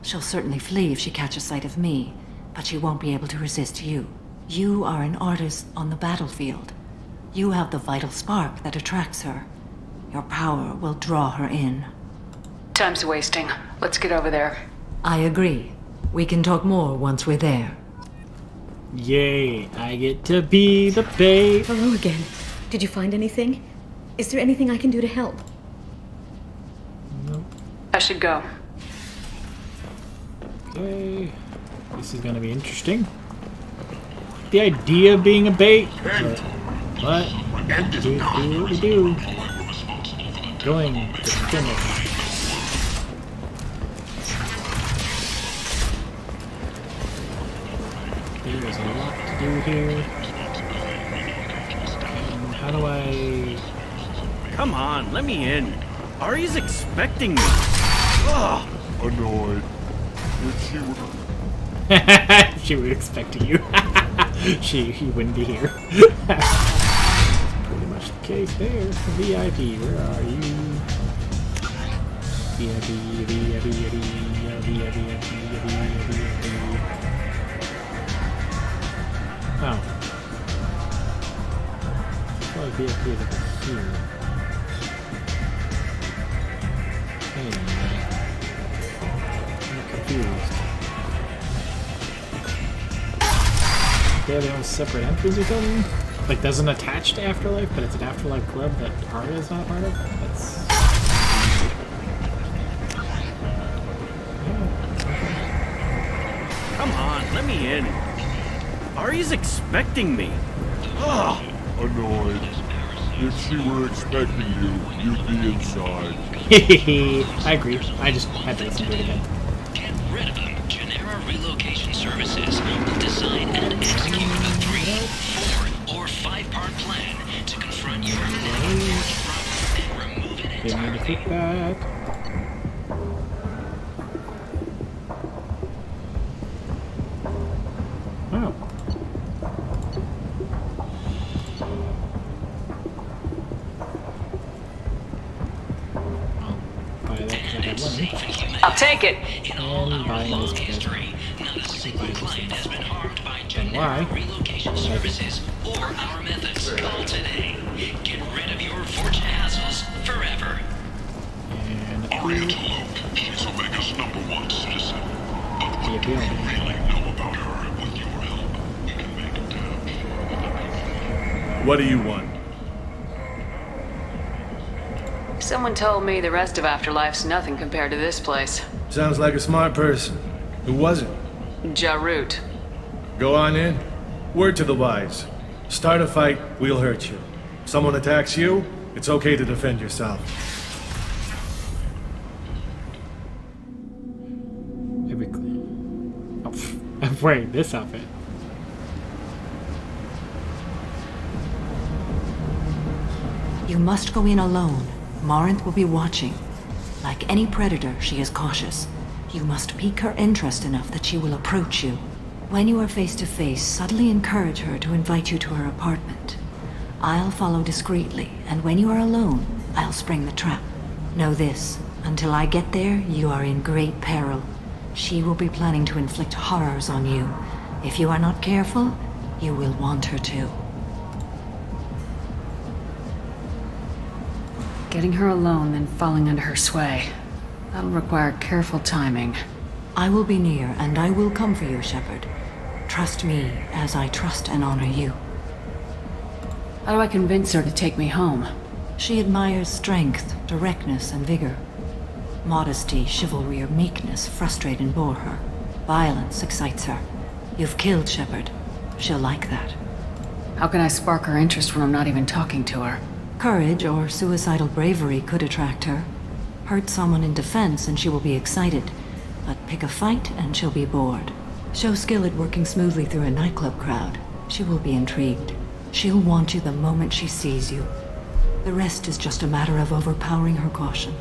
She'll certainly flee if she catches sight of me, but she won't be able to resist you. You are an artist on the battlefield. You have the vital spark that attracts her. Your power will draw her in. Time's wasting. Let's get over there. I agree. We can talk more once we're there. Yay, I get to be the babe. Hello again. Did you find anything? Is there anything I can do to help? Nope. I should go. Okay. This is gonna be interesting. The idea of being a bait. But what? Do what we do. Going to finish. There is a lot to do here. And how do I... Come on, let me in. Ari's expecting me. Ugh. Annoyed. She was expecting you. He wouldn't be here. Pretty much the case there. VIP, where are you? VIP. Oh. Probably VIP is up here. Wait a minute. I'm confused. They have their own separate entries or something? Like, doesn't attach to Afterlife, but it's an Afterlife club that Arya's not a part of? That's... Come on, let me in. Ari's expecting me. Ugh. Annoyed. If she were expecting you, you'd be inside. I agree. I just had to listen to it again. Get rid of them. Genera Relocation Services will design and execute a 3, 4, or 5-part plan to confront your problem and remove it entirely. Didn't mean to click that. Wow. Buy that because I have money. I'll take it. And buying this because then why? Relocation Services or our methods. Call today. Get rid of your fortune hassles forever. And Arya Tolope, she's Omega's #1 citizen. But what do we really know about her? With your help, we can make it down. What do you want? Someone told me the rest of Afterlife's nothing compared to this place. Sounds like a smart person. Who was it? Jarut. Go on in. Word to the wise. Start a fight, we'll hurt you. Someone attacks you, it's okay to defend yourself. Oh, I'm wearing this outfit. You must go in alone. Morinth will be watching. Like any predator, she is cautious. You must pique her interest enough that she will approach you. When you are face to face, subtly encourage her to invite you to her apartment. I'll follow discreetly, and when you are alone, I'll spring the trap. Know this, until I get there, you are in great peril. She will be planning to inflict horrors on you. If you are not careful, you will want her to. Getting her alone, then falling under her sway. That'll require careful timing. I will be near, and I will come for you, Shepard. Trust me, as I trust and honor you. How do I convince her to take me home? She admires strength, directness, and vigor. Modesty, chivalry, or meekness frustrate and bore her. Violence excites her. You've killed Shepard. She'll like that. How can I spark her interest when I'm not even talking to her? Courage or suicidal bravery could attract her. Hurt someone in defense and she will be excited. But pick a fight and she'll be bored. Show skill at working smoothly through a nightclub crowd. She will be intrigued. She'll want you the moment she sees you. The rest is just a matter of overpowering her caution.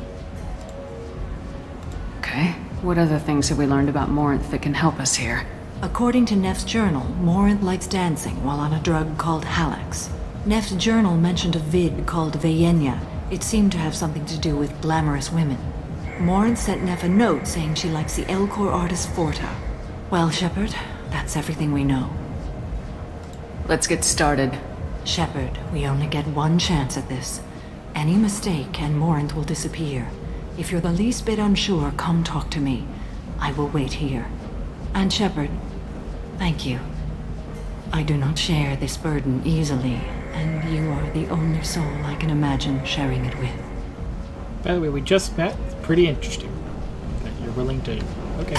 Okay. What other things have we learned about Morinth that can help us here? According to Neff's journal, Morinth likes dancing while on a drug called Halax. Neff's journal mentioned a vid called Veyenya. It seemed to have something to do with glamorous women. Morinth sent Neff a note saying she likes the Elcor artist Forta. Well, Shepard, that's everything we know. Let's get started. Shepard, we only get one chance at this. Any mistake and Morinth will disappear. If you're the least bit unsure, come talk to me. I will wait here. And Shepard, thank you. I do not share this burden easily, and you are the only soul I can imagine sharing it with. By the way, we just met. It's pretty interesting that you're willing to... Okay.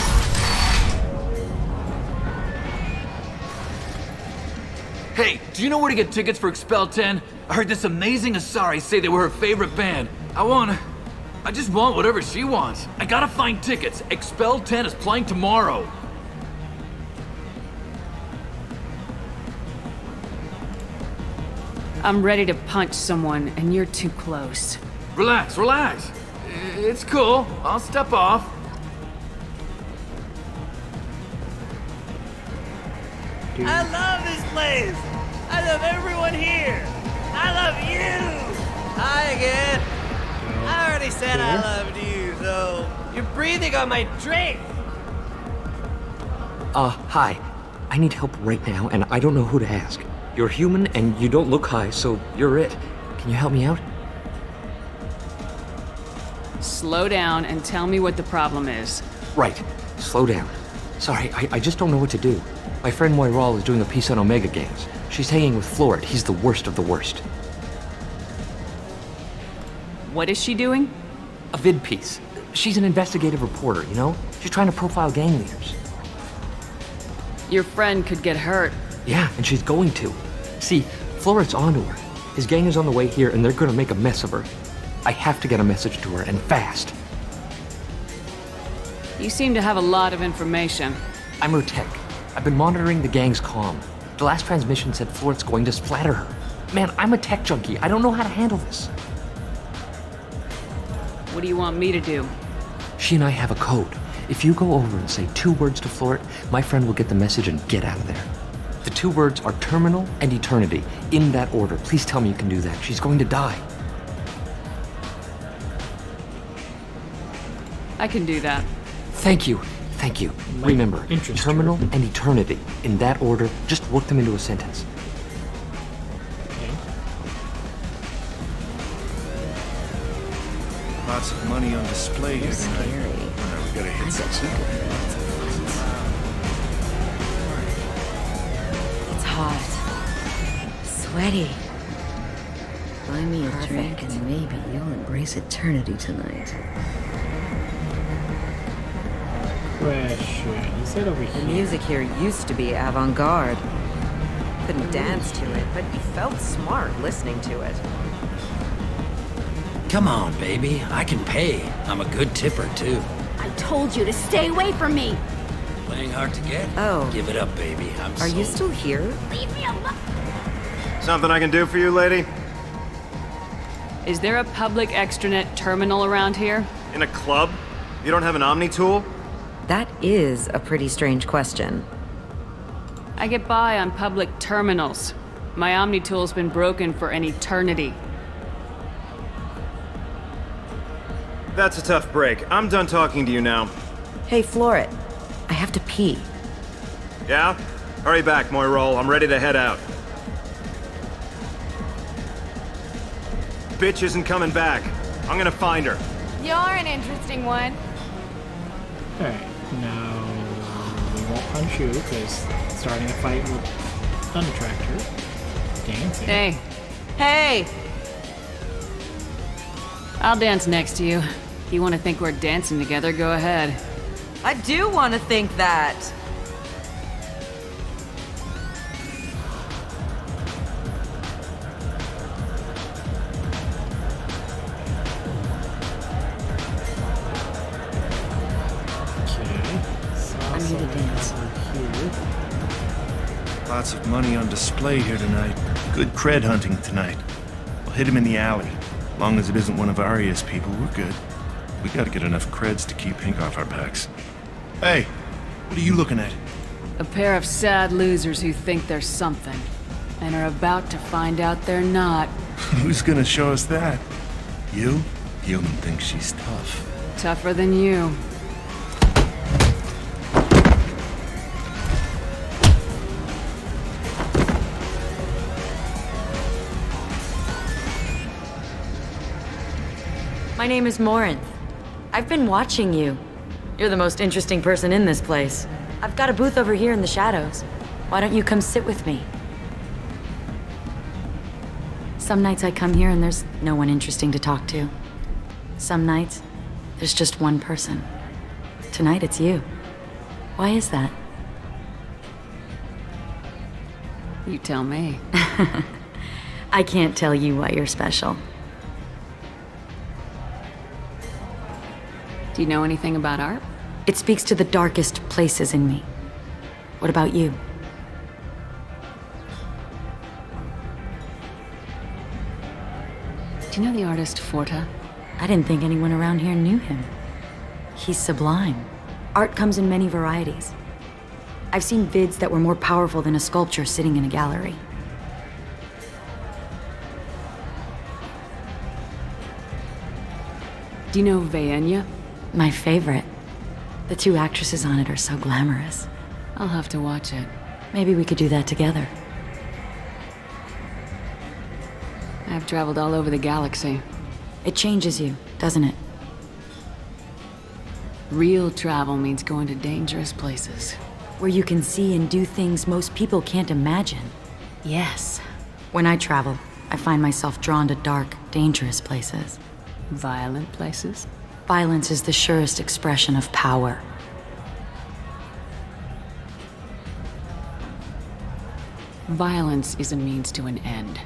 Hey, do you know where to get tickets for Expel 10? I heard this amazing Asari say they were her favorite band. I just want whatever she wants. I gotta find tickets. Expel 10 is playing tomorrow. I'm ready to punch someone, and you're too close. Relax, relax. It's cool. I'll step off. I love this place. I love everyone here. I love you. Hi again. I already said I loved you, so you're breathing on my drink. Hi. I need help right now, and I don't know who to ask. You're human, and you don't look high, so you're it. Can you help me out? Slow down and tell me what the problem is. Right. Slow down. Sorry, I just don't know what to do. My friend Moiral is doing a piece on Omega Games. She's hanging with Florid. He's the worst of the worst. What is she doing? A vid piece. She's an investigative reporter, you know? She's trying to profile gang leaders. Your friend could get hurt. Yeah, and she's going to. See, Florid's onto her. His gang is on the way here, and they're gonna make a mess of her. I have to get a message to her, and fast. You seem to have a lot of information. I'm her tech. I've been monitoring the gang's comm. The last transmission said Florid's going to splatter her. Man, I'm a tech junkie. I don't know how to handle this. What do you want me to do? She and I have a code. If you go over and say 2 words to Florid, my friend will get the message and get out of there. The 2 words are terminal and eternity, in that order. Please tell me you can do that. She's going to die. I can do that. Thank you. Thank you. Remember, terminal and eternity, in that order. Just work them into a sentence. Lots of money on display here tonight. We gotta hit some It's hot. Sweaty. Buy me a drink and maybe you'll embrace eternity tonight. Question. You said over The here. music here used to be avant-garde. Couldn't dance to it, but you felt smart listening to it. Come on, baby. I can pay. I'm a good tipper, too. I told you to stay away from me. Playing hard to get? Oh. Give it up, baby. I'm Are you sold. still here? Leave me alone. Something I can do for you, lady? Is there a public extranet terminal around here? In a club? You don't have an Omni tool? That is a pretty strange question. I get by on public terminals. My Omni tool's been broken for an eternity. That's a tough break. I'm done talking to you now. Hey, Florid. I have to pee. Yeah? Hurry back, Moiral. I'm ready to head out. Bitch isn't coming back. I'm gonna find her. You're an interesting one. Alright, now we won't punch you because starting a fight will unattract her. Dancing. Hey. Hey! I'll dance next to you. If you want to think we're dancing together, go ahead. I do want to think that. I need to dance. Lots of money on display here tonight. Good cred hunting tonight. We'll hit him in the alley. Long as it isn't one of Arya's people, we're good. We gotta get enough creds to keep Pink off our backs. Hey, what are you looking at? A pair of sad losers who think they're something, and are about to find out they're not. Who's gonna show us that? You? Human thinks she's tough. Tougher than you. My name is Morinth. I've been watching you. You're the most interesting person in this place. I've got a booth over here in the shadows. Why don't you come sit with me? Some nights I come here and there's no one interesting to talk to. Some nights, there's just one person. Tonight it's you. Why is that? You tell me. I can't tell you why you're special. Do you know anything about art? It speaks to the darkest places in me. What about you? Do you know the artist Forta? I didn't think anyone around here knew him. He's sublime. Art comes in many varieties. I've seen vids that were more powerful than a sculpture sitting in a gallery. Do you know Vaenya? My favorite. The two actresses on it are so glamorous. I'll have to watch it. Maybe we could do that together. I've traveled all over the galaxy. It changes you, doesn't it? Real travel means going to dangerous places. Where you can see and do things most people can't imagine. Yes. When I travel, I find myself drawn to dark, dangerous places. Violent places? Violence is the surest expression of power. Violence is a means to an end.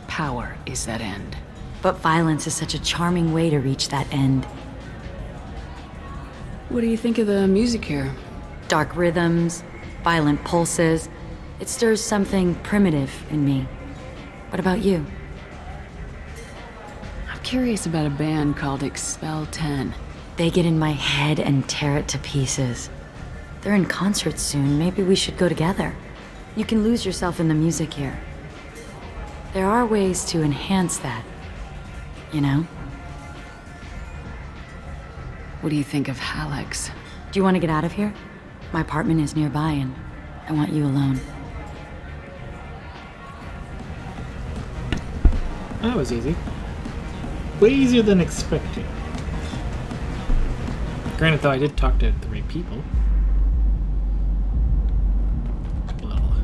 Power is that end. But violence is such a charming way to reach that end. What do you think of the music here? Dark rhythms, violent pulses. It stirs something primitive in me. What about you? I'm curious about a band called Expel 10. They get in my head and tear it to pieces. They're in concert soon. Maybe we should go together. You can lose yourself in the music here. There are ways to enhance that, you know? What do you think of Hallex? Do you want to get out of here? My apartment is nearby and I want you alone. That was easy. Way easier than expected. Granted, though, I did talk to 3 people.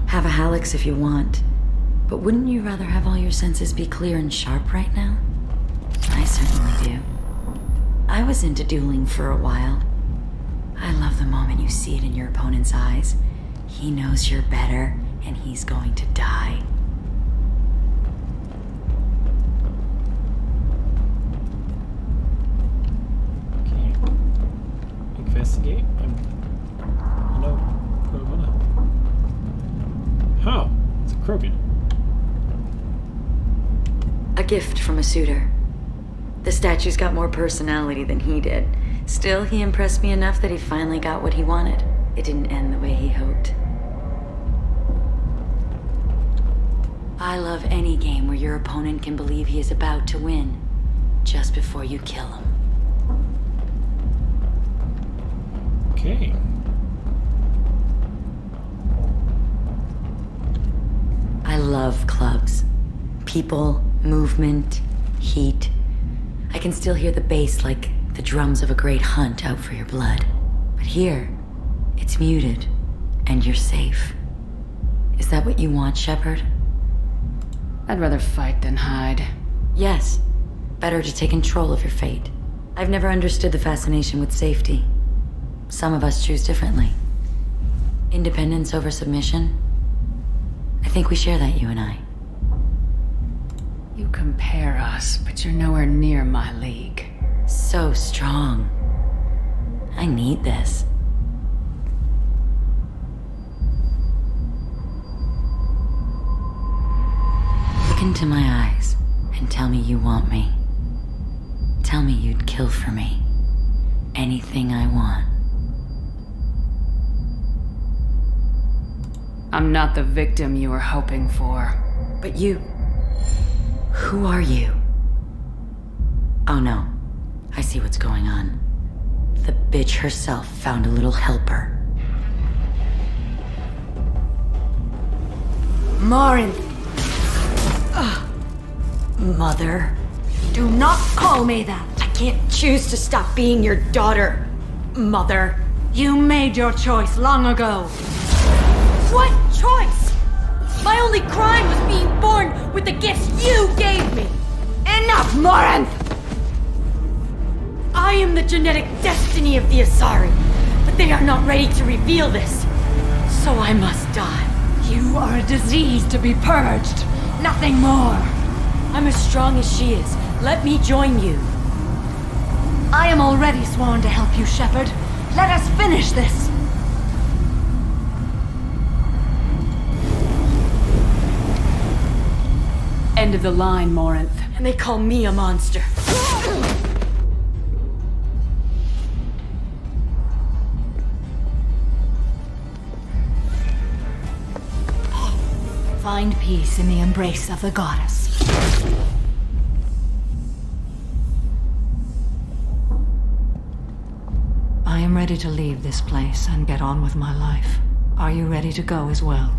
Have a Hallex if you want. But wouldn't you rather have all your senses be clear and sharp right now? I certainly do. I was into dueling for a while. I love the moment you see it in your opponent's eyes. He knows you're better, and he's going to die. Okay. Investigate. No. How? It's a Krogan. A gift from a suitor. The statue's got more personality than he did. Still, he impressed me enough that he finally got what he wanted. It didn't end the way he hoped. I love any game where your opponent can believe he is about to win, just before you kill him. Okay. I love clubs. People, movement, heat. I can still hear the bass like the drums of a great hunt out for your blood. But here, it's muted, and you're safe. Is that what you want, Shepard? I'd rather fight than hide. Yes. Better to take control of your fate. I've never understood the fascination with safety. Some of us choose differently. Independence over submission? I think we share that, you and I. You compare us, but you're nowhere near my league. So strong. I need this. Look into my eyes and tell me you want me. Tell me you'd kill for me. Anything I want. I'm not the victim you were hoping for. But you... Who are you? Oh no. I see what's going on. The bitch herself found a little helper. Marin! Mother. Do not call me that! I can't choose to stop being your daughter, Mother. You made your choice long ago. What choice? My only crime was being born with the gifts you gave me! Enough, Morinth! I am the genetic destiny of the Asari, but they are not ready to reveal this. So I must die. You are a disease to be purged. Nothing more. I'm as strong as she is. Let me join you. I am already sworn to help you, Shepard. Let us finish this. End of the line, Morinth. And they call me a monster. Find peace in the embrace of the goddess. I am ready to leave this place and get on with my life. Are you ready to go as well?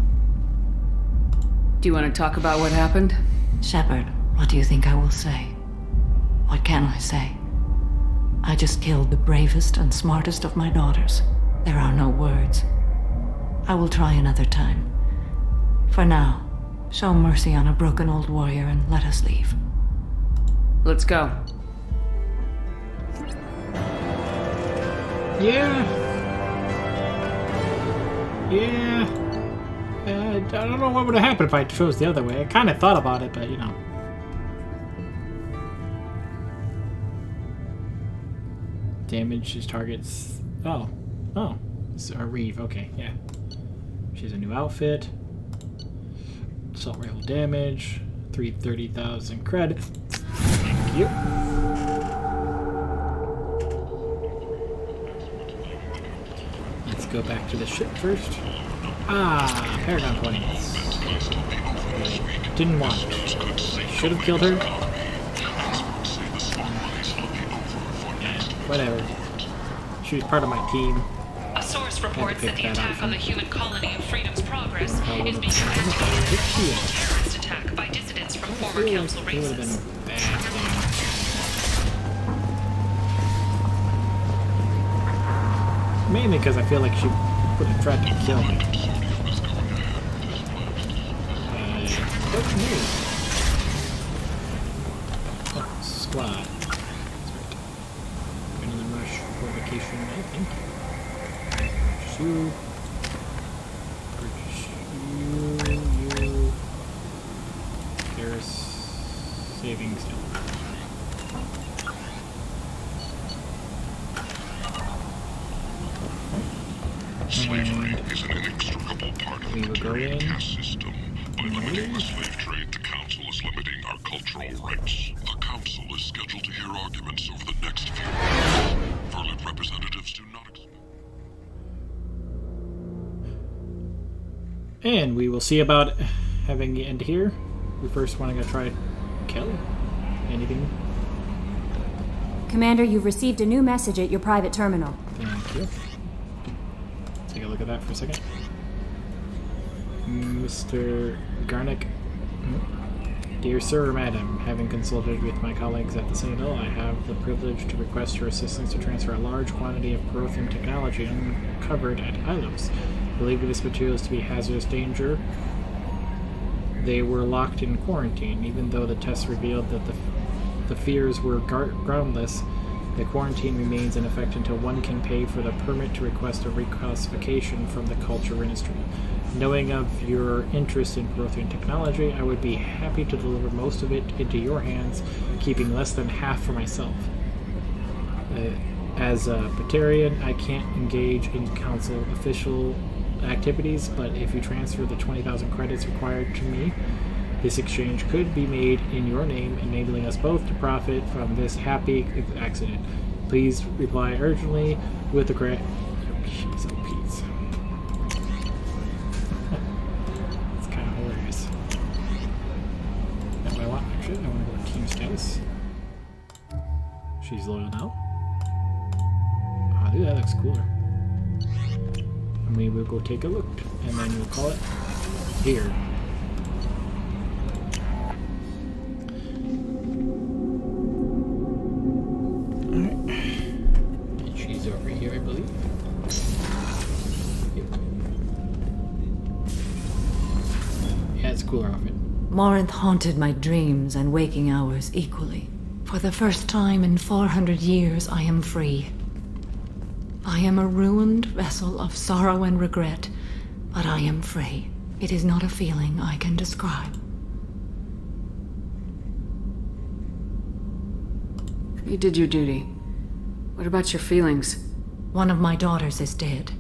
Do you want to talk about what happened? Shepard, what do you think I will say? What can I say? I just killed the bravest and smartest of my daughters. There are no words. I will try another time. For now, show mercy on a broken old warrior and let us leave. Let's go. Yeah. I don't know what would have happened if I chose the other way. I kind of thought about it, but you know. Damage his targets. Oh. It's a Reeve. Okay, yeah. She has a new outfit. Assault rifle damage. 330,000 credit. Thank you. Let's go back to the ship first. Ah, Paragon points. Didn't want it. Should have killed her. Whatever. She was part of my team. A source reports that the attack on the human colony of Freedom's Progress is being investigated as a terrorist attack by dissidents from former council races. Mainly because I feel like she would have tried to kill me. Oh, squad. That's right. Another rush for vacation, I think. Purchase you. Purchase you. Garrus. Savings still. Slavery is an inextricable part of the Batarian caste system. By limiting the slave trade, the Council is limiting our cultural rights. The Council is scheduled to hear arguments over the next few years. Verlin representatives do not And we will see about having the end here. We first want to go try Kelly. Anything? Commander, you've received a new message at your private terminal. Thank you. Take a look at that for a second. Mr. Garnick. Dear Sir or Madam, having consulted with my colleagues at the Citadel, I have the privilege to request your assistance to transfer a large quantity of Prothean technology uncovered at Ilos. Believing this material to be hazardous danger, they were locked in quarantine. Even though the tests revealed that the fears were groundless, the quarantine remains in effect until one can pay for the permit to request a reclassification from the Culture Ministry. Knowing of your interest in Prothean technology, I would be happy to deliver most of it into your hands, keeping less than half for myself. As a Batarian, I can't engage in Council official activities, but if you transfer the 20,000 credits required to me, this exchange could be made in your name, enabling us both to profit from this happy accident. Please reply urgently with the grant. It's kind of hilarious. That's what I want, actually. I want to go to team status. She's loyal now. Oh, dude, that looks cooler. And we will go take a look, and then we'll call it here. Over here, I believe. Yep. cool her outfit. Morinth haunted my dreams and waking hours equally. For the first time in 400 years, I am free. I am a ruined vessel of sorrow and regret, but I am free. It is not a feeling I can describe. You did your duty. What about your feelings? One of my daughters is dead.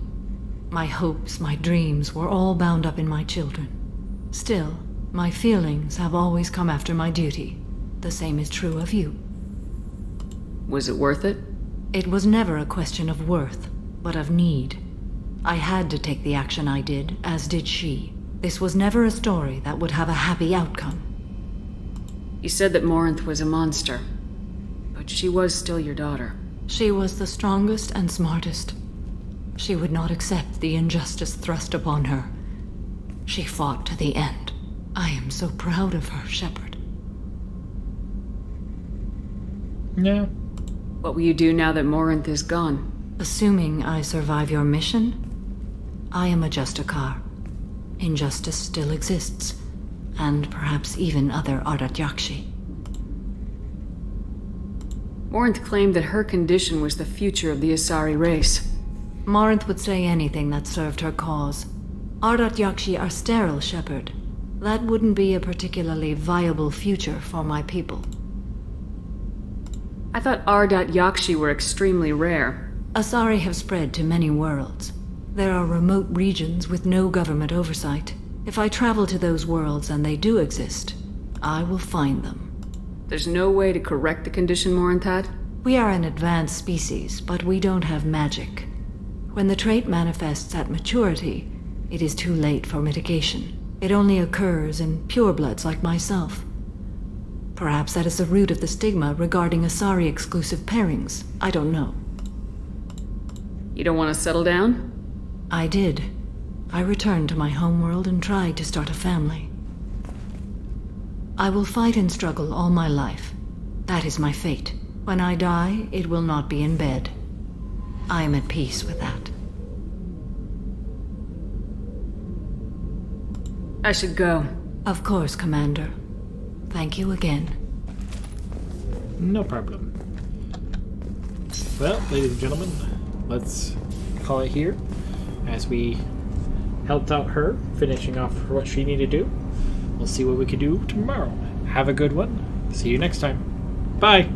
My hopes, my dreams were all bound up in my children. Still, my feelings have always come after my duty. The same is true of you. Was it worth it? It was never a question of worth, but of need. I had to take the action I did, as did she. This was never a story that would have a happy outcome. You said that Morinth was a monster, but she was still your daughter. She was the strongest and smartest. She would not accept the injustice thrust upon her. She fought to the end. I am so proud of her, Shepard. Yeah. What will you do now that Morinth is gone? Assuming I survive your mission, I am a Justicar. Injustice still exists, and perhaps even other Ardat Yakshi. Morinth claimed that her condition was the future of the Asari race. Morinth would say anything that served her cause. Ardat Yakshi are sterile, Shepard. That wouldn't be a particularly viable future for my people. I thought Ardat Yakshi were extremely rare. Asari have spread to many worlds. There are remote regions with no government oversight. If I travel to those worlds and they do exist, I will find them. There's no way to correct the condition Morinth had? We are an advanced species, but we don't have magic. When the trait manifests at maturity, it is too late for mitigation. It only occurs in purebloods like myself. Perhaps that is the root of the stigma regarding Asari-exclusive pairings. I don't know. You don't want to settle down? I did. I returned to my homeworld and tried to start a family. I will fight and struggle all my life. That is my fate. When I die, it will not be in bed. I am at peace with that. I should go. Of course, Commander. Thank you again. No problem. Well, ladies and gentlemen, let's call it here as we helped out her, finishing off what she needed to do. We'll see what we can do tomorrow. Have a good one. See you next time. Bye.